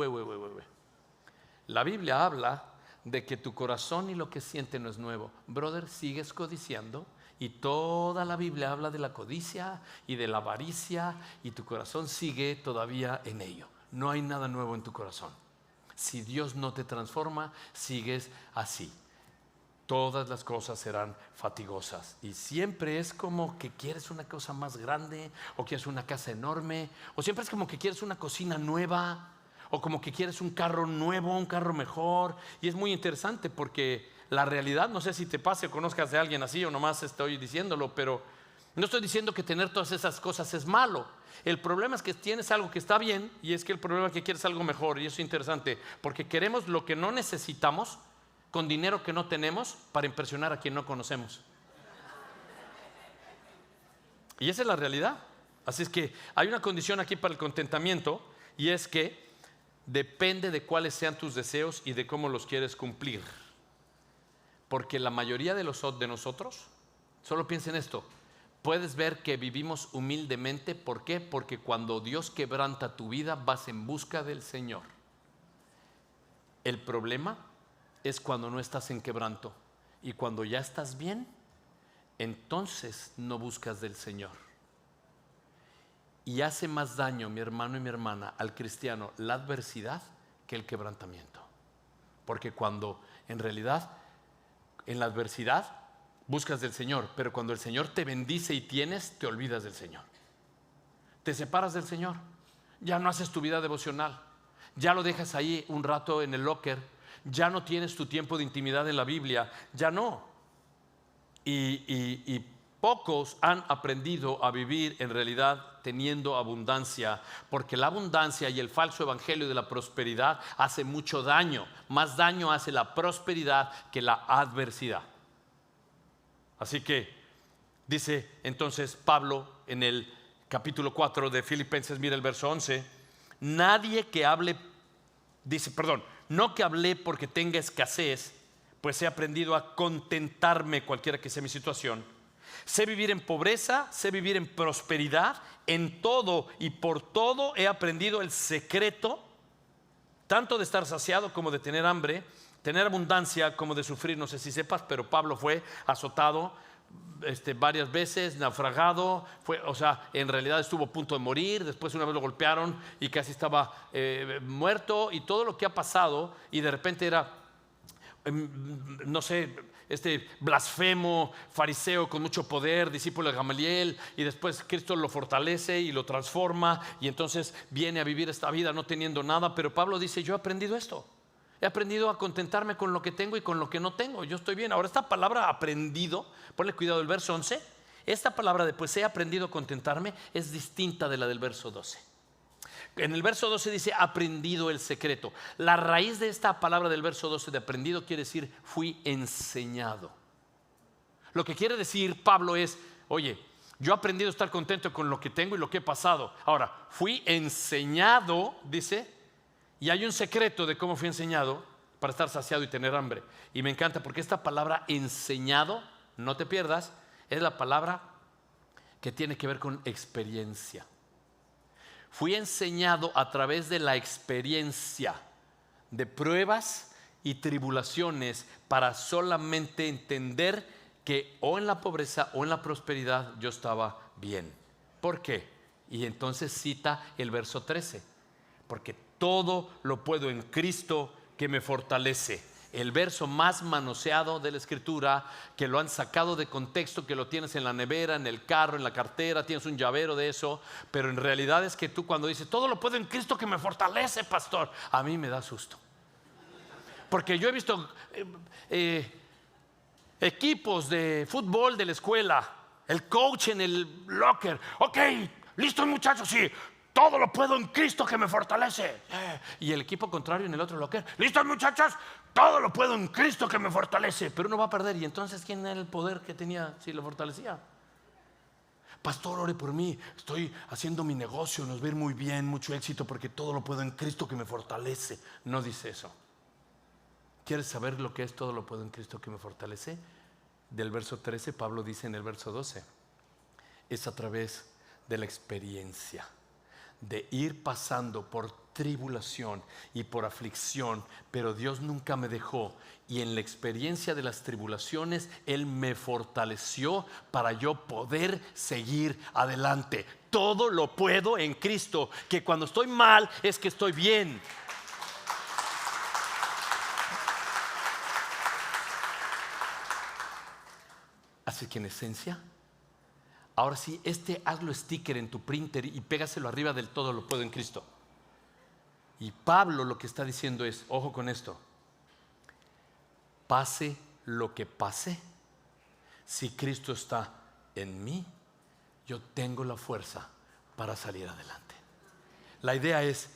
La Biblia habla de que tu corazón y lo que siente no es nuevo. Brother, sigues codiciando. Y toda la Biblia habla de la codicia y de la avaricia, y tu corazón sigue todavía en ello. No hay nada nuevo en tu corazón. Si Dios no te transforma, sigues así. Todas las cosas serán fatigosas. Y siempre es como que quieres una cosa más grande, o quieres una casa enorme, o siempre es como que quieres una cocina nueva, o como que quieres un carro nuevo, un carro mejor. Y es muy interesante porque la realidad, no sé si te pase o conozcas de alguien así o nomás estoy diciéndolo, pero no estoy diciendo que tener todas esas cosas es malo. El problema es que tienes algo que está bien, y es que el problema es que quieres algo mejor. Y eso es interesante porque queremos lo que no necesitamos con dinero que no tenemos para impresionar a quien no conocemos. Y esa es la realidad. Así es que hay una condición aquí para el contentamiento, y es que depende de cuáles sean tus deseos y de cómo los quieres cumplir. Porque la mayoría de nosotros, solo piensa en esto, puedes ver que vivimos humildemente. ¿Por qué? Porque cuando Dios quebranta tu vida, vas en busca del Señor. El problema es cuando no estás en quebranto, y cuando ya estás bien, entonces no buscas del Señor. Y hace más daño, mi hermano y mi hermana, al cristiano la adversidad que el quebrantamiento. Porque cuando en realidad en la adversidad buscas del Señor, pero cuando el Señor te bendice y tienes, te olvidas del Señor. Te separas del Señor, ya no haces tu vida devocional, ya lo dejas ahí un rato en el locker, ya no tienes tu tiempo de intimidad en la Biblia, ya no. Y pocos han aprendido a vivir en realidad teniendo abundancia, porque la abundancia y el falso evangelio de la prosperidad hace mucho daño. Más daño hace la prosperidad que la adversidad. Así que dice entonces Pablo en el capítulo 4 de Filipenses, mira el verso 11, nadie que hable, dice, perdón, no que hablé porque tenga escasez, pues he aprendido a contentarme cualquiera que sea mi situación. Sé vivir en pobreza, sé vivir en prosperidad, en todo y por todo he aprendido el secreto, tanto de estar saciado como de tener hambre, tener abundancia como de sufrir. No sé si sepas, pero Pablo fue azotado varias veces, naufragado, en realidad estuvo a punto de morir, después una vez lo golpearon y casi estaba muerto, y todo lo que ha pasado, y de repente era, no sé, blasfemo, fariseo con mucho poder, discípulo de Gamaliel, y después Cristo lo fortalece y lo transforma, y entonces viene a vivir esta vida no teniendo nada. Pero Pablo dice, yo he aprendido esto. He aprendido a contentarme con lo que tengo y con lo que no tengo. Yo estoy bien. Ahora, esta palabra aprendido, ponle cuidado, el verso 11, esta palabra de pues he aprendido a contentarme es distinta de la del verso 12. En el verso 12 dice aprendido el secreto. La raíz de esta palabra del verso 12 de aprendido quiere decir fui enseñado. Lo que quiere decir Pablo es, oye, yo he aprendido a estar contento con lo que tengo y lo que he pasado. Ahora, fui enseñado, dice. Y hay un secreto de cómo fui enseñado, para estar saciado y tener hambre. Y me encanta porque esta palabra enseñado, no te pierdas, es la palabra que tiene que ver con experiencia. Fui enseñado a través de la experiencia de pruebas y tribulaciones para solamente entender que o en la pobreza o en la prosperidad yo estaba bien. ¿Por qué? Y entonces cita el verso 13. Porque todo lo puedo en Cristo que me fortalece. El verso más manoseado de la Escritura, que lo han sacado de contexto, que lo tienes en la nevera, en el carro, en la cartera, tienes un llavero de eso, pero en realidad es que tú cuando dices todo lo puedo en Cristo que me fortalece, pastor, a mí me da susto. Porque yo he visto equipos de fútbol de la escuela, el coach en el locker, ok, listos muchachos, sí, todo lo puedo en Cristo que me fortalece. Y el equipo contrario en el otro locker, listos muchachos, todo lo puedo en Cristo que me fortalece. Pero uno va a perder. Y entonces, ¿quién era el poder que tenía si lo fortalecía? Pastor, ore por mí, estoy haciendo mi negocio, nos va a ir muy bien, mucho éxito, porque todo lo puedo en Cristo que me fortalece. No dice eso. ¿Quieres saber lo que es todo lo puedo en Cristo que me fortalece? Del verso 13, Pablo dice en el verso 12, es a través de la experiencia, de ir pasando por tribulación y por aflicción, pero Dios nunca me dejó, y en la experiencia de las tribulaciones Él me fortaleció para yo poder seguir adelante. Todo lo puedo en Cristo, que cuando estoy mal es que estoy bien. Así que en esencia, ahora sí, hazlo sticker en tu printer y pégaselo arriba del todo lo puedo en Cristo. Y Pablo lo que está diciendo es, ojo con esto, pase lo que pase, si Cristo está en mí, yo tengo la fuerza para salir adelante. La idea es,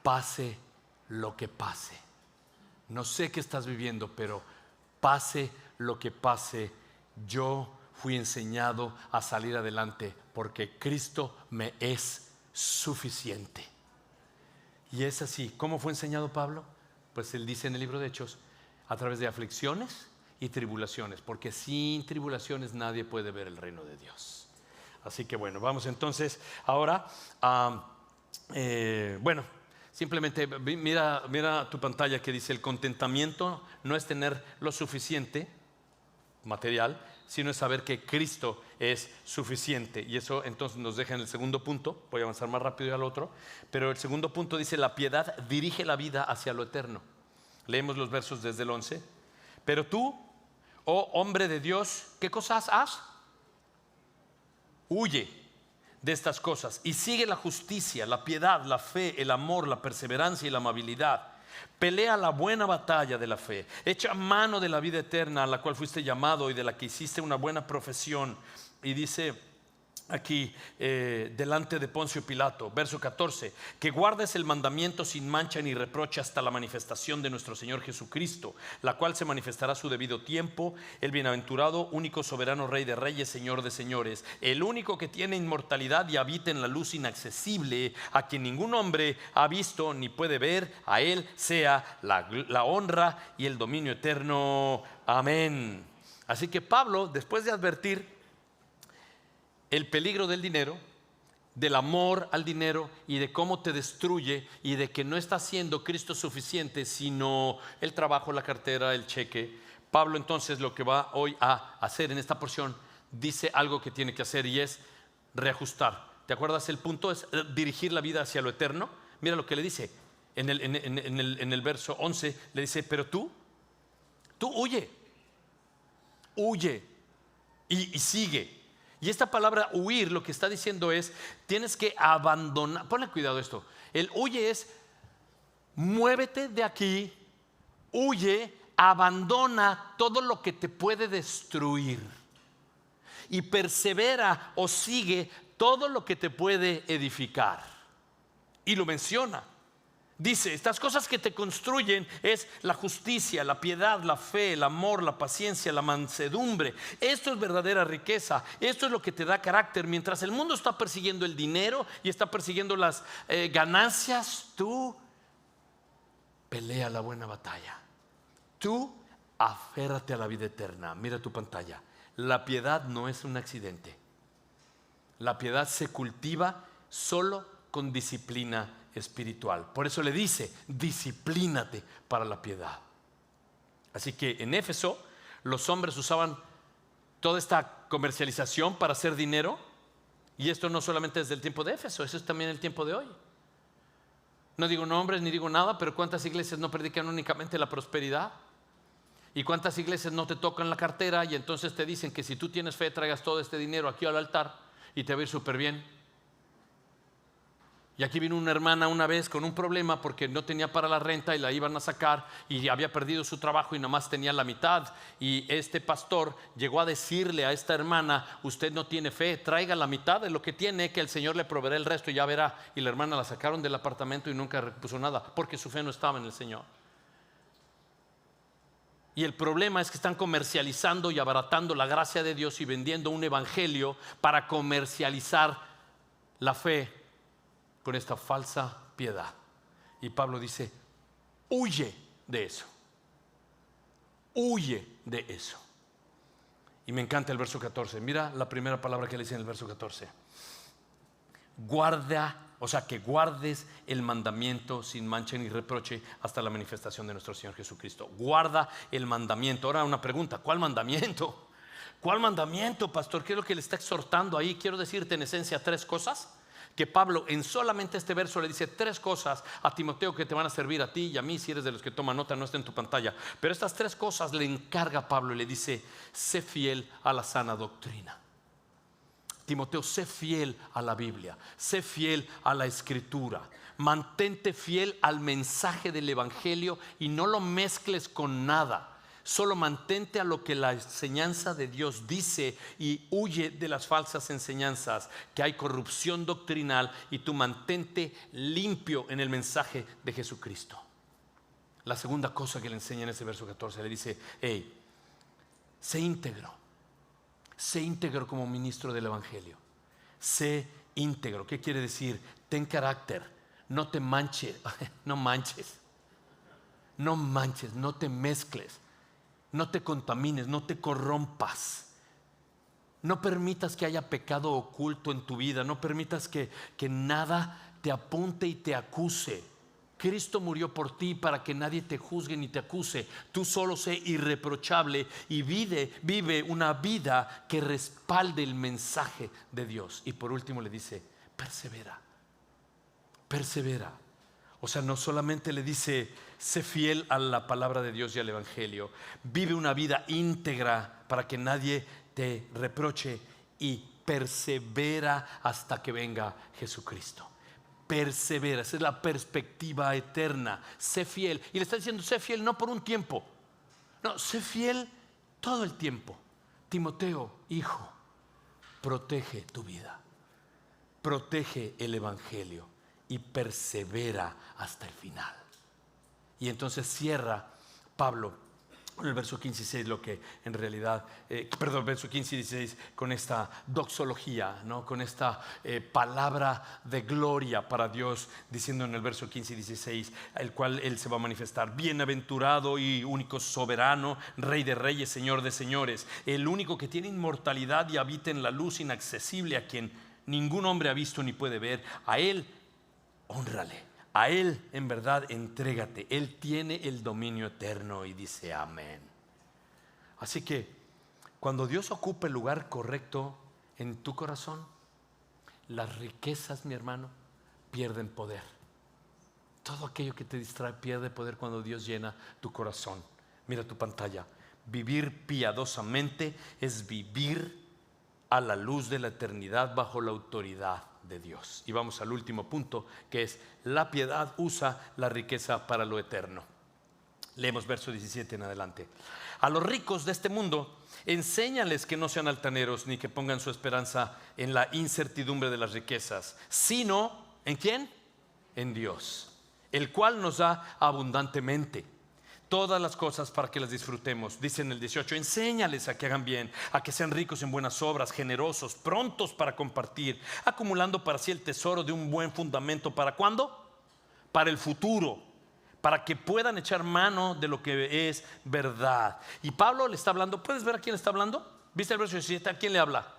pase lo que pase. No sé qué estás viviendo, pero pase lo que pase, yo fui enseñado a salir adelante porque Cristo me es suficiente. Y es así. ¿Cómo fue enseñado Pablo? Pues él dice en el libro de Hechos, a través de aflicciones y tribulaciones, porque sin tribulaciones nadie puede ver el reino de Dios. Así que bueno, vamos entonces ahora a, simplemente mira tu pantalla que dice: el contentamiento no es tener lo suficiente material, sino es saber que Cristo es suficiente. Y eso entonces nos deja en el segundo punto. Voy a avanzar más rápido al otro, pero el segundo punto dice: la piedad dirige la vida hacia lo eterno. Leemos los versos desde el 11. Pero tú, oh hombre de Dios, ¿qué cosas haz? Huye de estas cosas y sigue la justicia, la piedad, la fe, el amor, la perseverancia y la amabilidad. Pelea la buena batalla de la fe, echa mano de la vida eterna a la cual fuiste llamado y de la que hiciste una buena profesión. Y dice aquí delante de Poncio Pilato, verso 14, que guardes el mandamiento sin mancha ni reproche hasta la manifestación de nuestro Señor Jesucristo, la cual se manifestará a su debido tiempo. El bienaventurado, único soberano Rey de reyes, Señor de señores, el único que tiene inmortalidad y habita en la luz inaccesible, a quien ningún hombre ha visto ni puede ver, a Él sea la honra y el dominio eterno. Amén. Así que Pablo, después de advertir el peligro del dinero, del amor al dinero y de cómo te destruye y de que no está siendo Cristo suficiente sino el trabajo, la cartera, el cheque, Pablo entonces lo que va hoy a hacer en esta porción, dice algo que tiene que hacer y es reajustar. ¿Te acuerdas? El punto es dirigir la vida hacia lo eterno. Mira lo que le dice en el verso 11, le dice: pero tú huye y sigue. Y esta palabra huir lo que está diciendo es: tienes que abandonar. Ponle cuidado esto. El huye es: muévete de aquí, huye, abandona todo lo que te puede destruir y persevera o sigue todo lo que te puede edificar. Y lo menciona. Dice, estas cosas que te construyen es la justicia, la piedad, la fe, el amor, la paciencia, la mansedumbre. Esto es verdadera riqueza. Esto es lo que te da carácter. Mientras el mundo está persiguiendo el dinero y está persiguiendo las ganancias, tú pelea la buena batalla. Tú aférrate a la vida eterna. Mira tu pantalla. La piedad no es un accidente. La piedad se cultiva solo con disciplina espiritual. Por eso le dice, disciplínate para la piedad. Así que en Éfeso los hombres usaban toda esta comercialización para hacer dinero. Y esto no solamente es del tiempo de Éfeso, eso es también el tiempo de hoy. No digo nombres ni digo nada, pero ¿cuántas iglesias no predican únicamente la prosperidad? ¿Y cuántas iglesias no te tocan la cartera y entonces te dicen que si tú tienes fe traigas todo este dinero aquí al altar y te va a ir súper bien? Y aquí vino una hermana una vez con un problema porque no tenía para la renta y la iban a sacar y había perdido su trabajo y nada más tenía la mitad. Y este pastor llegó a decirle a esta hermana, usted no tiene fe, traiga la mitad de lo que tiene, que el Señor le proveerá el resto y ya verá. Y la hermana la sacaron del apartamento y nunca repuso nada porque su fe no estaba en el Señor. Y el problema es que están comercializando y abaratando la gracia de Dios y vendiendo un evangelio para comercializar la fe con esta falsa piedad. Y Pablo dice, huye de eso. Huye de eso. Y me encanta el verso 14. Mira la primera palabra que le dice en el verso 14. Guarda, o sea, que guardes el mandamiento sin mancha ni reproche hasta la manifestación de nuestro Señor Jesucristo. Guarda el mandamiento. Ahora una pregunta, ¿cuál mandamiento? ¿Cuál mandamiento, pastor? ¿Qué es lo que le está exhortando ahí? Quiero decirte en esencia tres cosas. Que Pablo en solamente este verso le dice tres cosas a Timoteo que te van a servir a ti y a mí. Si eres de los que toman nota, no está en tu pantalla. Pero estas tres cosas le encarga Pablo y le dice, sé fiel a la sana doctrina. Timoteo, sé fiel a la Biblia, sé fiel a la Escritura, mantente fiel al mensaje del Evangelio y no lo mezcles con nada. Solo mantente a lo que la enseñanza de Dios dice y huye de las falsas enseñanzas, que hay corrupción doctrinal, y tú mantente limpio en el mensaje de Jesucristo. La segunda cosa que le enseña en ese verso 14, le dice, hey, sé íntegro como ministro del Evangelio. Sé íntegro. ¿Qué quiere decir? Ten carácter, no te manches, no manches, no te mezcles. No te contamines, no te corrompas. No permitas que haya pecado oculto en tu vida. No permitas que nada te apunte y te acuse. Cristo murió por ti para que nadie te juzgue ni te acuse. Tú solo sé irreprochable y vive una vida que respalde el mensaje de Dios. Y por último le dice, persevera. O sea, no solamente le dice, sé fiel a la palabra de Dios y al Evangelio. Vive una vida íntegra para que nadie te reproche y persevera hasta que venga Jesucristo. Persevera, esa es la perspectiva eterna. Sé fiel. Y le está diciendo, sé fiel no por un tiempo. No, sé fiel todo el tiempo. Timoteo, hijo, protege tu vida. Protege el Evangelio. Y persevera hasta el final. Y entonces cierra Pablo en el verso 15 y 16, lo que en realidad, verso 15 y 16, con esta doxología, ¿no? Con esta palabra de gloria para Dios, diciendo en el verso 15 y 16, el cual Él se va a manifestar. Bienaventurado y único soberano, Rey de reyes, Señor de señores, el único que tiene inmortalidad y habita en la luz inaccesible, a quien ningún hombre ha visto ni puede ver. A Él hónrale, a Él en verdad entrégate. Él tiene el dominio eterno. Y dice amén. Así que cuando Dios ocupa el lugar correcto en tu corazón, las riquezas, mi hermano, pierden poder. Todo aquello que te distrae pierde poder cuando Dios llena tu corazón. Mira tu pantalla. Vivir piadosamente es vivir a la luz de la eternidad bajo la autoridad de Dios. Y vamos al último punto, que es la piedad usa la riqueza para lo eterno. Leemos verso 17 en adelante. A los ricos de este mundo enséñales que no sean altaneros ni que pongan su esperanza en la incertidumbre de las riquezas, sino ¿en quién? En Dios, el cual nos da abundantemente todas las cosas para que las disfrutemos. Dice en el 18, enséñales a que hagan bien, a que sean ricos en buenas obras, generosos, prontos para compartir, acumulando para sí el tesoro de un buen fundamento. ¿Para cuándo? Para el futuro, para que puedan echar mano de lo que es verdad. Y Pablo le está hablando, ¿puedes ver a quién le está hablando? ¿Viste el verso 17? ¿A quién le habla?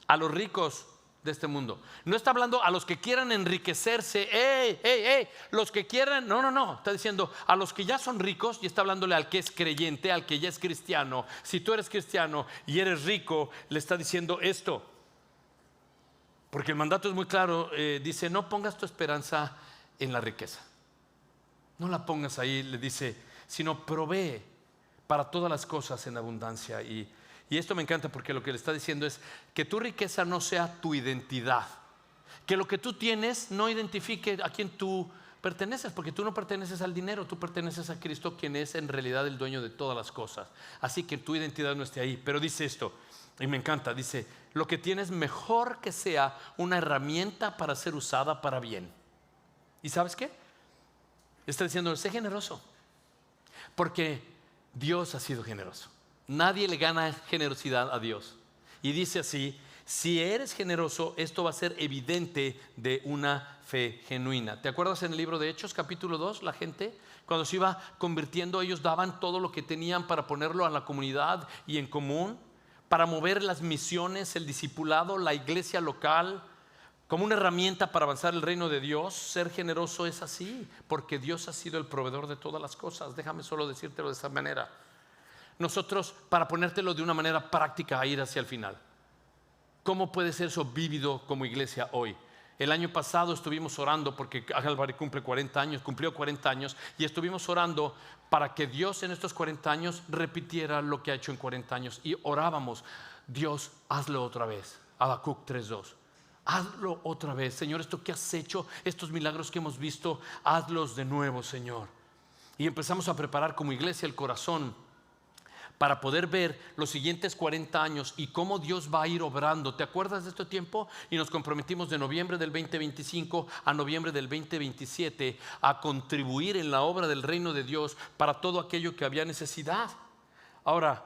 A los ricos de este mundo. No está hablando a los que quieran enriquecerse. Los que quieran, no, está diciendo a los que ya son ricos, y está hablándole al que es creyente, al que ya es cristiano. Si tú eres cristiano y eres rico, le está diciendo esto, porque el mandato es muy claro. Dice, no pongas tu esperanza en la riqueza, no la pongas ahí, le dice, sino provee para todas las cosas en abundancia. Y esto me encanta, porque lo que le está diciendo es que tu riqueza no sea tu identidad, que lo que tú tienes no identifique a quién tú perteneces, porque tú no perteneces al dinero, tú perteneces a Cristo, quien es en realidad el dueño de todas las cosas. Así que tu identidad no esté ahí. Pero dice esto, y me encanta, dice, lo que tienes mejor que sea una herramienta para ser usada para bien. ¿Y sabes qué? Está diciendo, sé generoso, porque Dios ha sido generoso. Nadie le gana generosidad a Dios. Y dice así, si eres generoso, esto va a ser evidente de una fe genuina. ¿Te acuerdas en el libro de Hechos, capítulo 2? La gente, cuando se iba convirtiendo, ellos daban todo lo que tenían para ponerlo a la comunidad y en común, para mover las misiones, el discipulado, la iglesia local, como una herramienta para avanzar el reino de Dios. Ser generoso es así, porque Dios ha sido el proveedor de todas las cosas. Déjame solo decírtelo de esa manera. Nosotros, para ponértelo de una manera práctica a ir hacia el final, ¿cómo puede ser eso vívido como iglesia hoy? El año pasado estuvimos orando porque Calvary cumplió 40 años, y estuvimos orando para que Dios en estos 40 años repitiera lo que ha hecho en 40 años. Y orábamos, Dios, hazlo otra vez. Habacuc 3:2. Hazlo otra vez, Señor, esto que has hecho, estos milagros que hemos visto, hazlos de nuevo, Señor. Y empezamos a preparar como iglesia el corazón para poder ver los siguientes 40 años y cómo Dios va a ir obrando. ¿Te acuerdas de este tiempo? Y nos comprometimos de noviembre del 2025 a noviembre del 2027 a contribuir en la obra del reino de Dios para todo aquello que había necesidad. Ahora,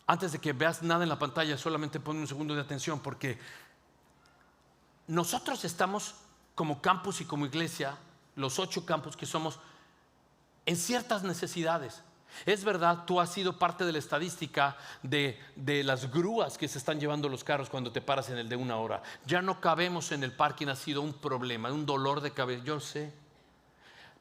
antes de que veas nada en la pantalla, solamente pon un segundo de atención, porque nosotros estamos como campus y como iglesia, los 8 campus que somos, en ciertas necesidades. Es verdad, tú has sido parte de la estadística de las grúas que se están llevando los carros cuando te paras en el de 1 hora. Ya no cabemos en el parking, ha sido un problema, un dolor de cabeza. Yo sé.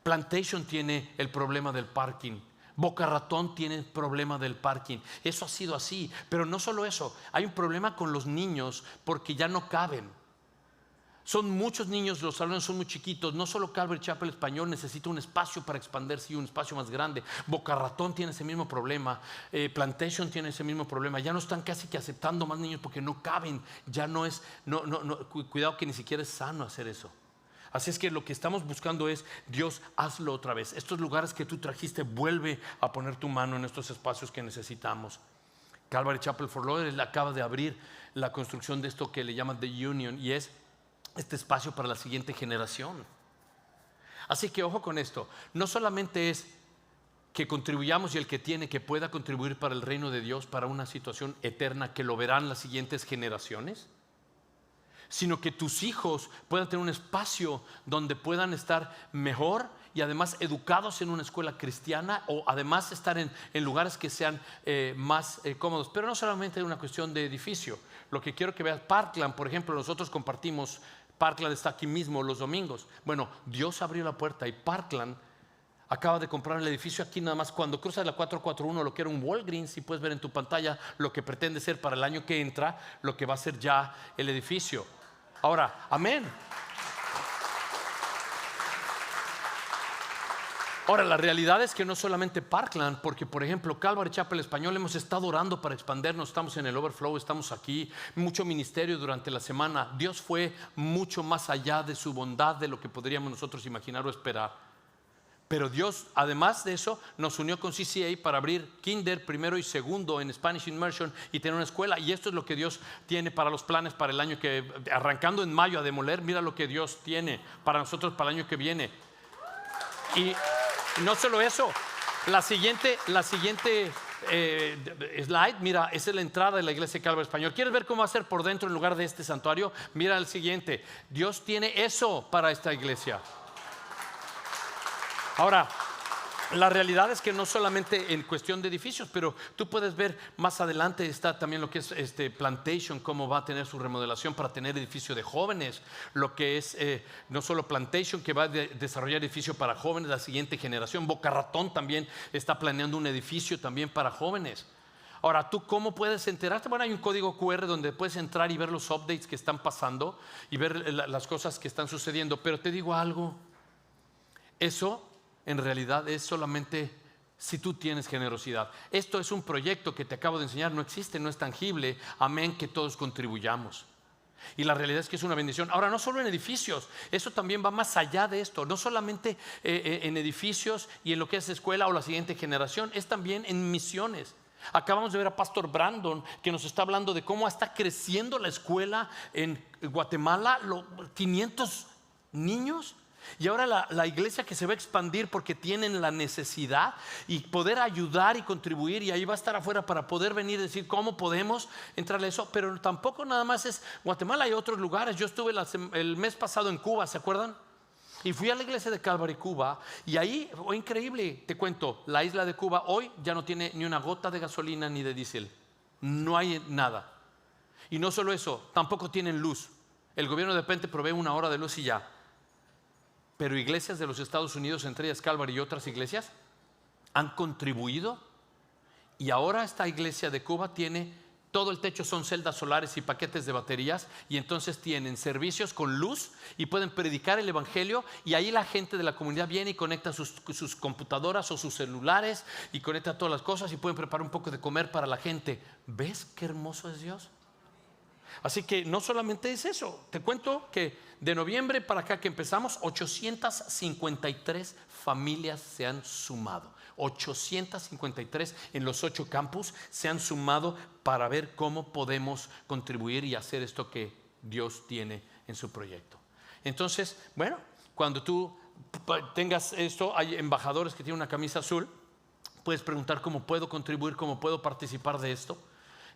Plantation tiene el problema del parking. Boca Ratón tiene el problema del parking. Eso ha sido así. Pero no solo eso, hay un problema con los niños porque ya no caben. Son muchos niños, los salones son muy chiquitos. No solo Calvary Chapel Español necesita un espacio para expandirse y un espacio más grande. Boca Ratón tiene ese mismo problema. Plantation tiene ese mismo problema. Ya no están casi que aceptando más niños porque no caben. Ya no es, cuidado que ni siquiera es sano hacer eso. Así es que lo que estamos buscando es, Dios, hazlo otra vez. Estos lugares que tú trajiste, vuelve a poner tu mano en estos espacios que necesitamos. Calvary Chapel Fort Lauderdale acaba de abrir la construcción de esto que le llaman The Union, y es este espacio para la siguiente generación. Así que ojo con esto, no solamente es que contribuyamos y el que tiene que pueda contribuir para el reino de Dios, para una situación eterna que lo verán las siguientes generaciones, sino que tus hijos puedan tener un espacio donde puedan estar mejor y además educados en una escuela cristiana, o además estar en lugares que sean más cómodos. Pero no solamente es una cuestión de edificio. Lo que quiero que veas, Parkland, por ejemplo, nosotros compartimos. Parkland está aquí mismo los domingos. Bueno, Dios abrió la puerta y Parkland acaba de comprar el edificio aquí nada más. Cuando cruzas la 441, lo que era un Walgreens, y puedes ver en tu pantalla lo que pretende ser para el año que entra, lo que va a ser ya el edificio. Ahora, amén. Ahora, la realidad es que no solamente Parkland, porque por ejemplo Calvary Chapel Español hemos estado orando para expandernos, estamos en el Overflow, estamos aquí, mucho ministerio durante la semana. Dios fue mucho más allá de su bondad de lo que podríamos nosotros imaginar o esperar. Pero Dios, además de eso, nos unió con CCA para abrir Kinder, primero y segundo en Spanish Immersion, y tener una escuela. Y esto es lo que Dios tiene para los planes para el año que, arrancando en mayo a demoler, mira lo que Dios tiene para nosotros para el año que viene. Y no solo eso, la siguiente slide, mira, esa es la entrada de la iglesia Calvary Español. ¿Quieres ver cómo va a ser por dentro en lugar de este santuario? Mira el siguiente. Dios tiene eso para esta iglesia. Ahora, la realidad es que no solamente en cuestión de edificios, pero tú puedes ver más adelante está también lo que es Plantation, cómo va a tener su remodelación para tener edificio de jóvenes, lo que es no solo Plantation, que va a desarrollar edificio para jóvenes, la siguiente generación. Boca Ratón también está planeando un edificio también para jóvenes. Ahora, ¿tú cómo puedes enterarte? Bueno, hay un código QR donde puedes entrar y ver los updates que están pasando y ver las cosas que están sucediendo, pero te digo algo, eso en realidad es solamente si tú tienes generosidad. Esto es un proyecto que te acabo de enseñar, no existe, no es tangible, amén, que todos contribuyamos. Y la realidad es que es una bendición. Ahora, no solo en edificios, eso también va más allá de esto, no solamente en edificios y en lo que es escuela o la siguiente generación, es también en misiones. Acabamos de ver a Pastor Brandon que nos está hablando de cómo está creciendo la escuela en Guatemala, 500 niños. Y ahora la iglesia que se va a expandir porque tienen la necesidad y poder ayudar y contribuir, y ahí va a estar afuera para poder venir y decir cómo podemos entrarle a eso. Pero tampoco nada más es Guatemala, hay otros lugares. Yo estuve el mes pasado en Cuba, ¿se acuerdan? Y fui a la iglesia de Calvary, Cuba, y ahí fue increíble. Te cuento, la isla de Cuba hoy ya no tiene ni una gota de gasolina ni de diésel. No hay nada. Y no solo eso, tampoco tienen luz. El gobierno de repente provee una hora de luz y ya. Pero iglesias de los Estados Unidos, entre ellas Calvary y otras iglesias, han contribuido. Y ahora esta iglesia de Cuba tiene, todo el techo son celdas solares y paquetes de baterías. Y entonces tienen servicios con luz y pueden predicar el evangelio. Y ahí la gente de la comunidad viene y conecta sus computadoras o sus celulares y conecta todas las cosas y pueden preparar un poco de comer para la gente. ¿Ves qué hermoso es Dios? Así que no solamente es eso, te cuento que de noviembre para acá que empezamos, 853 familias se han sumado. 853 en los 8 campus se han sumado para ver cómo podemos contribuir y hacer esto que Dios tiene en su proyecto. Entonces, bueno, cuando tú tengas esto, hay embajadores que tienen una camisa azul, puedes preguntar cómo puedo contribuir, cómo puedo participar de esto.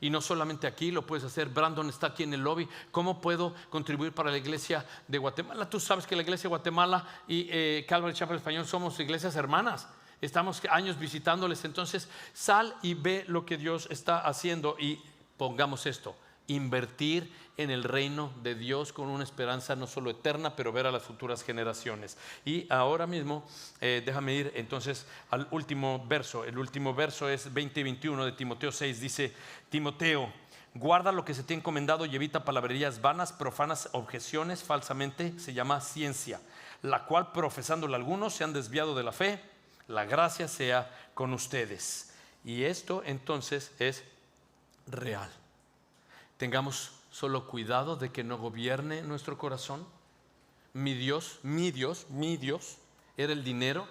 Y no solamente aquí, lo puedes hacer. Brandon está aquí en el lobby. ¿Cómo puedo contribuir para la iglesia de Guatemala? Tú sabes que la iglesia de Guatemala y Calvary Chapel Español somos iglesias hermanas. Estamos años visitándoles. Entonces sal y ve lo que Dios está haciendo. Y pongamos esto: invertir en el reino de Dios con una esperanza no solo eterna, pero ver a las futuras generaciones. Y ahora mismo déjame ir entonces al último verso. El último verso es 20 y 21 de Timoteo 6. Dice: Timoteo, guarda lo que se te ha encomendado y evita palabrerías vanas, profanas, objeciones, falsamente se llama ciencia, la cual profesándola algunos se han desviado de la fe. La gracia sea con ustedes. Y esto entonces es real. Tengamos solo cuidado de que no gobierne nuestro corazón. Mi Dios era el dinero,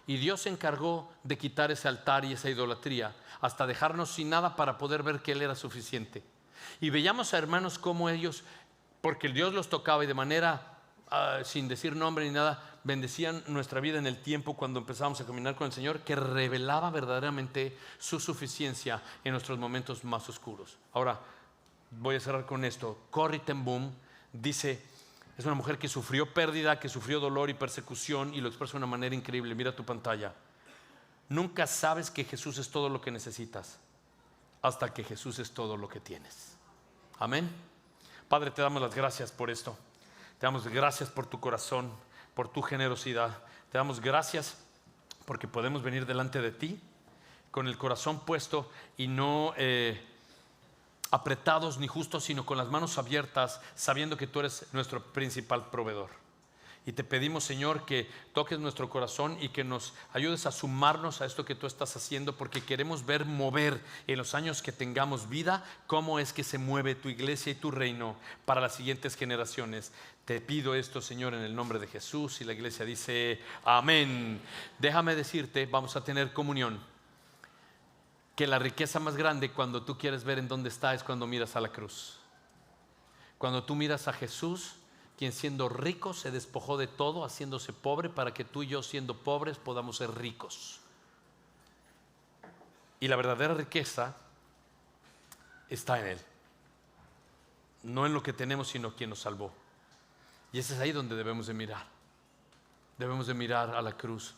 y Dios se encargó de quitar ese altar y esa idolatría hasta dejarnos sin nada para poder ver que Él era suficiente. Y veíamos a hermanos como ellos, porque Dios los tocaba y de manera sin decir nombre ni nada, bendecían nuestra vida en el tiempo cuando empezamos a caminar con el Señor, que revelaba verdaderamente su suficiencia en nuestros momentos más oscuros. Ahora voy a cerrar con esto. Corrie ten Boom dice, es una mujer que sufrió pérdida, que sufrió dolor y persecución, y lo expresa de una manera increíble. Mira tu pantalla. Nunca sabes que Jesús es todo lo que necesitas hasta que Jesús es todo lo que tienes. Amén. Padre, te damos las gracias por esto. Te damos gracias por tu corazón, por tu generosidad. Te damos gracias porque podemos venir delante de ti con el corazón puesto y no apretados ni justos, sino con las manos abiertas, sabiendo que tú eres nuestro principal proveedor. Y te pedimos, Señor, que toques nuestro corazón y que nos ayudes a sumarnos a esto que tú estás haciendo, porque queremos ver mover en los años que tengamos vida, cómo es que se mueve tu iglesia y tu reino para las siguientes generaciones. Te pido esto, Señor, en el nombre de Jesús. Y la iglesia dice amén. Déjame decirte, vamos a tener comunión, que la riqueza más grande cuando tú quieres ver en dónde está es cuando miras a la cruz. Cuando tú miras a Jesús, quien siendo rico se despojó de todo, haciéndose pobre para que tú y yo, siendo pobres, podamos ser ricos. Y la verdadera riqueza está en Él, no en lo que tenemos, sino quien nos salvó. Y ese es ahí donde debemos de mirar. Debemos de mirar a la cruz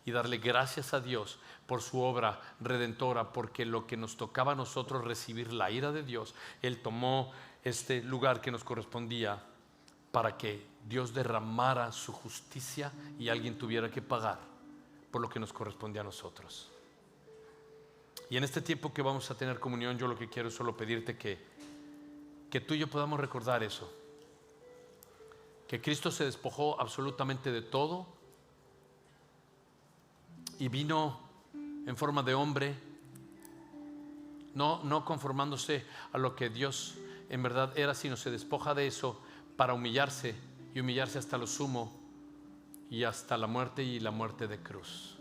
y darle gracias a Dios por su obra redentora, porque lo que nos tocaba a nosotros recibir la ira de Dios, Él tomó este lugar que nos correspondía para que Dios derramara su justicia y alguien tuviera que pagar por lo que nos correspondía a nosotros. Y en este tiempo que vamos a tener comunión, yo lo que quiero es solo pedirte que tú y yo podamos recordar eso, que Cristo se despojó absolutamente de todo y vino en forma de hombre, no conformándose a lo que Dios en verdad era, sino se despoja de eso para humillarse y humillarse hasta lo sumo y hasta la muerte y la muerte de cruz.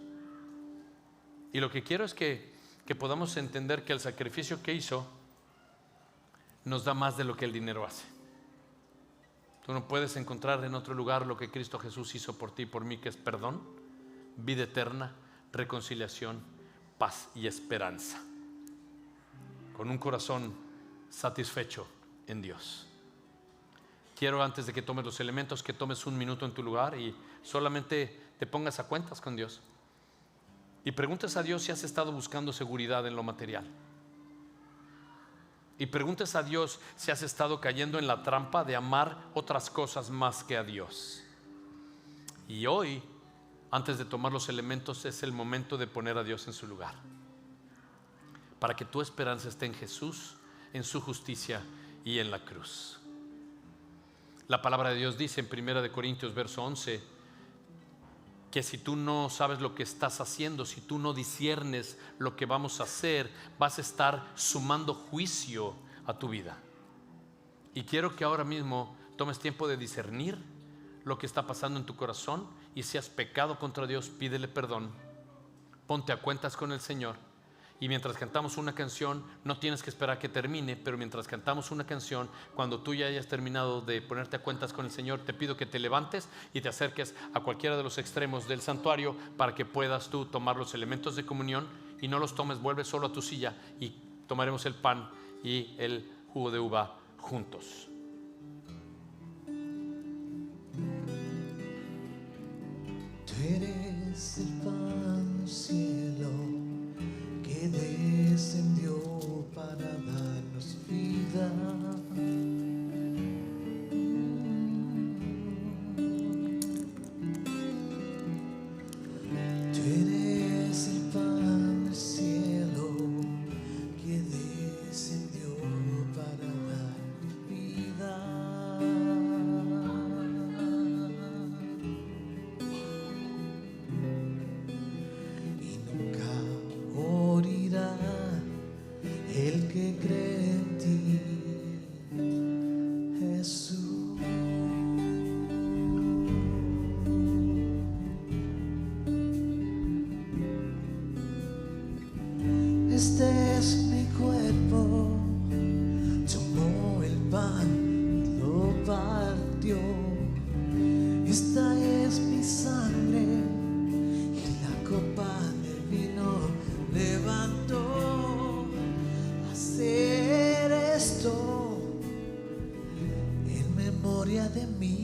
Y lo que quiero es que podamos entender que el sacrificio que hizo nos da más de lo que el dinero hace. Tú no puedes encontrar en otro lugar lo que Cristo Jesús hizo por ti y por mí, que es perdón, vida eterna, reconciliación, paz y esperanza, con un corazón satisfecho en Dios. Quiero, antes de que tomes los elementos, que tomes un minuto en tu lugar y solamente te pongas a cuentas con Dios y preguntes a Dios si has estado buscando seguridad en lo material, y preguntes a Dios si has estado cayendo en la trampa de amar otras cosas más que a Dios. Y hoy, antes de tomar los elementos, es el momento de poner a Dios en su lugar, para que tu esperanza esté en Jesús, en su justicia y en la cruz. La palabra de Dios dice en 1 Corintios verso 11 que si tú no sabes lo que estás haciendo, si tú no disciernes lo que vamos a hacer, vas a estar sumando juicio a tu vida. Y quiero que ahora mismo tomes tiempo de discernir lo que está pasando en tu corazón, y si has pecado contra Dios, pídele perdón, ponte a cuentas con el Señor. Y mientras cantamos una canción, no tienes que esperar a que termine, pero mientras cantamos una canción, cuando tú ya hayas terminado de ponerte a cuentas con el Señor, te pido que te levantes y te acerques a cualquiera de los extremos del santuario para que puedas tú tomar los elementos de comunión, y no los tomes, vuelve solo a tu silla y tomaremos el pan y el jugo de uva juntos. Tú eres el pan del cielo que descendió para darnos vida. Tú eres el pan del cielo que descendió para darnos vida. Y nunca morirá el que cree en ti, Jesús. Este es mi cuerpo, tomó el pan, lo partió. Esta es mi sangre, y la copa del vino levantó. Hacer esto en memoria de mí.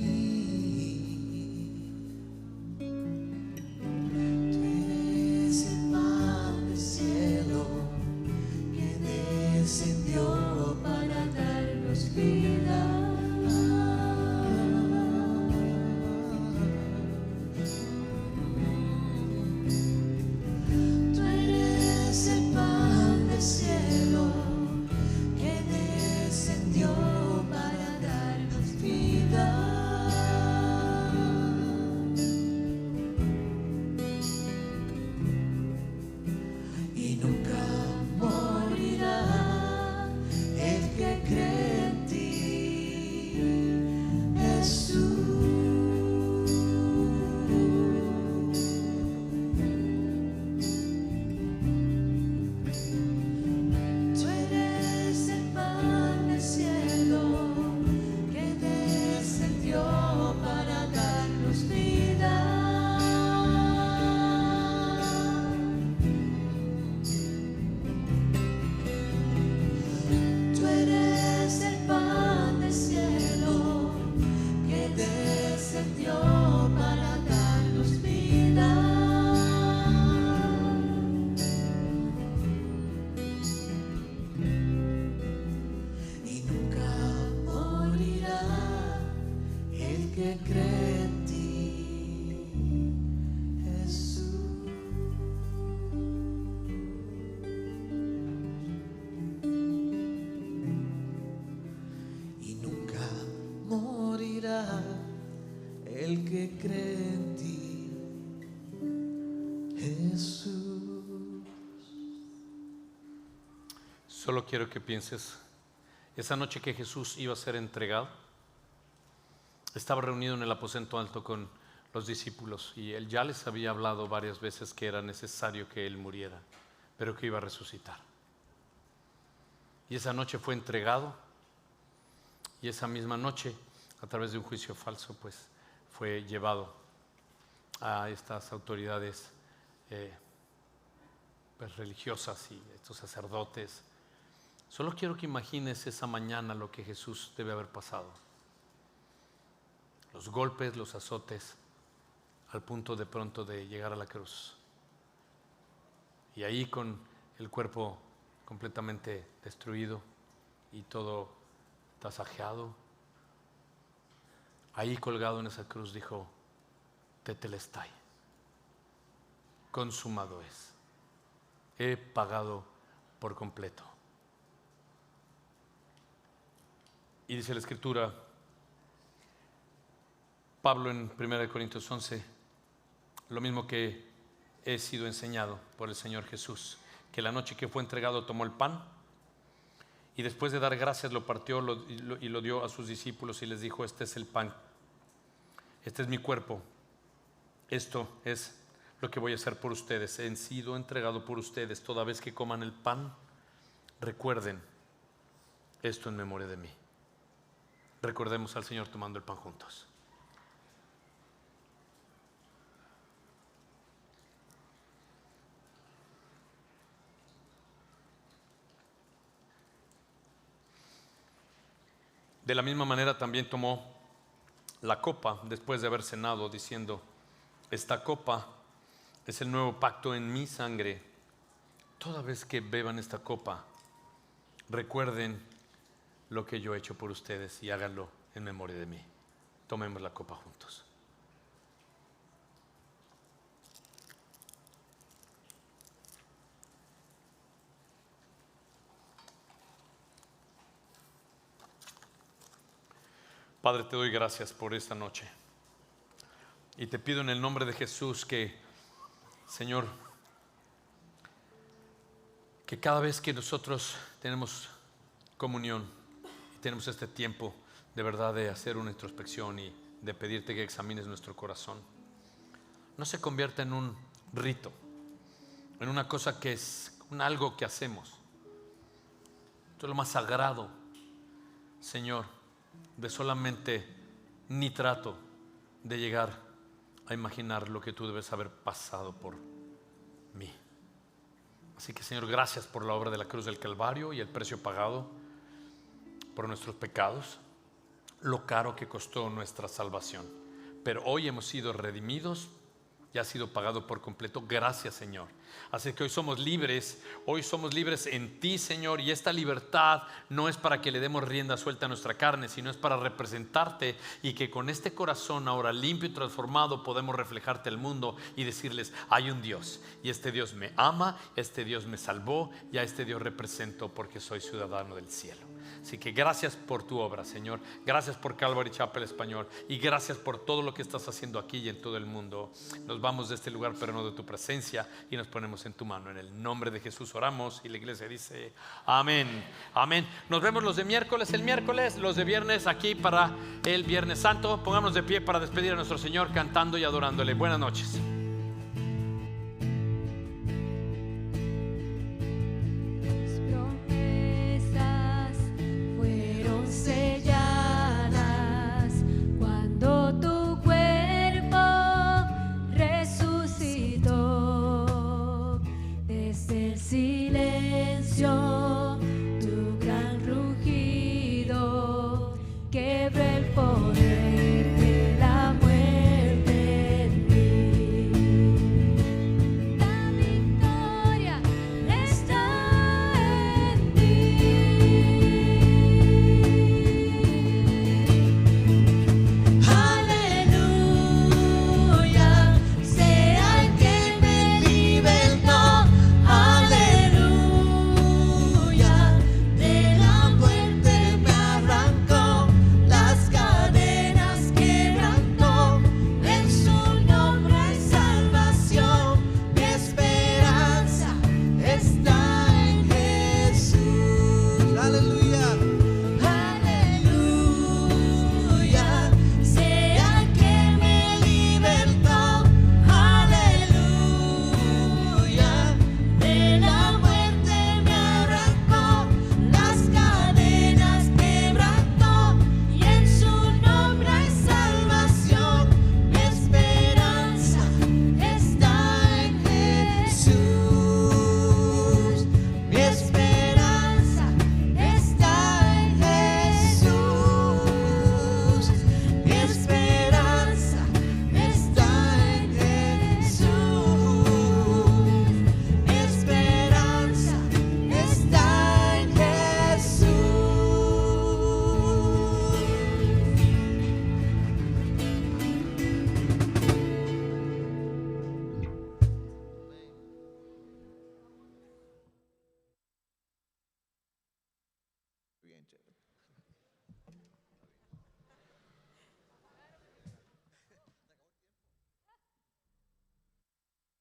Tú eres el pan del cielo que descendió para darnos vida. Tú eres el pan del cielo que descendió para darnos vida. que cree en ti, Jesús. Y nunca morirá el que cree en ti, Jesús. Solo quiero que pienses, esa noche que Jesús iba a ser entregado, estaba reunido en el aposento alto con los discípulos y él ya les había hablado varias veces que era necesario que él muriera, pero que iba a resucitar. Y esa noche fue entregado, y esa misma noche, a través de un juicio falso, pues fue llevado a estas autoridades pues, religiosas y estos sacerdotes. Solo quiero que imagines esa mañana lo que Jesús debe haber pasado. Los golpes, los azotes, al punto de pronto de llegar a la cruz. Y ahí con el cuerpo completamente destruido y todo tasajeado, ahí colgado en esa cruz dijo: Tetelestai, consumado es, he pagado por completo. Y dice la Escritura, Pablo en 1 Corintios 11, lo mismo que he sido enseñado por el Señor Jesús, que la noche que fue entregado tomó el pan y después de dar gracias lo partió y lo dio a sus discípulos y les dijo: este es el pan, este es mi cuerpo, esto es lo que voy a hacer por ustedes, he sido entregado por ustedes, toda vez que coman el pan, recuerden esto en memoria de mí. Recordemos al Señor tomando el pan juntos. De la misma manera también tomó la copa después de haber cenado, diciendo: esta copa es el nuevo pacto en mi sangre. Toda vez que beban esta copa, recuerden lo que yo he hecho por ustedes y háganlo en memoria de mí. Tomemos la copa juntos. Padre, te doy gracias por esta noche y te pido en el nombre de Jesús que, Señor, que cada vez que nosotros tenemos comunión, tenemos este tiempo de verdad de hacer una introspección y de pedirte que examines nuestro corazón, no se convierta en un rito, en una cosa que es algo que hacemos. Esto es lo más sagrado, Señor, de solamente ni trato de llegar a imaginar lo que tú debes haber pasado por mí. Así que, Señor, gracias por la obra de la cruz del Calvario y el precio pagado por nuestros pecados, lo caro que costó nuestra salvación. Pero hoy hemos sido redimidos, ya ha sido pagado por completo. Gracias, Señor. Así que hoy somos libres en ti, Señor, y esta libertad no es para que le demos rienda suelta a nuestra carne, sino es para representarte, y que con este corazón ahora limpio y transformado podemos reflejarte al mundo y decirles: hay un Dios, y este Dios me ama, este Dios me salvó, y a este Dios represento porque soy ciudadano del cielo. Así que gracias por tu obra, Señor. Gracias por Calvary Chapel Español, y gracias por todo lo que estás haciendo aquí y en todo el mundo. Nos vamos de este lugar, pero no de tu presencia, y nos ponemos en tu mano. En el nombre de Jesús oramos, y la iglesia dice amén, amén. Nos vemos los de miércoles, el miércoles, los de viernes aquí para el Viernes Santo. Pongámonos de pie para despedir a nuestro Señor cantando y adorándole. Buenas noches. Quebra el poder de la muerte en mí.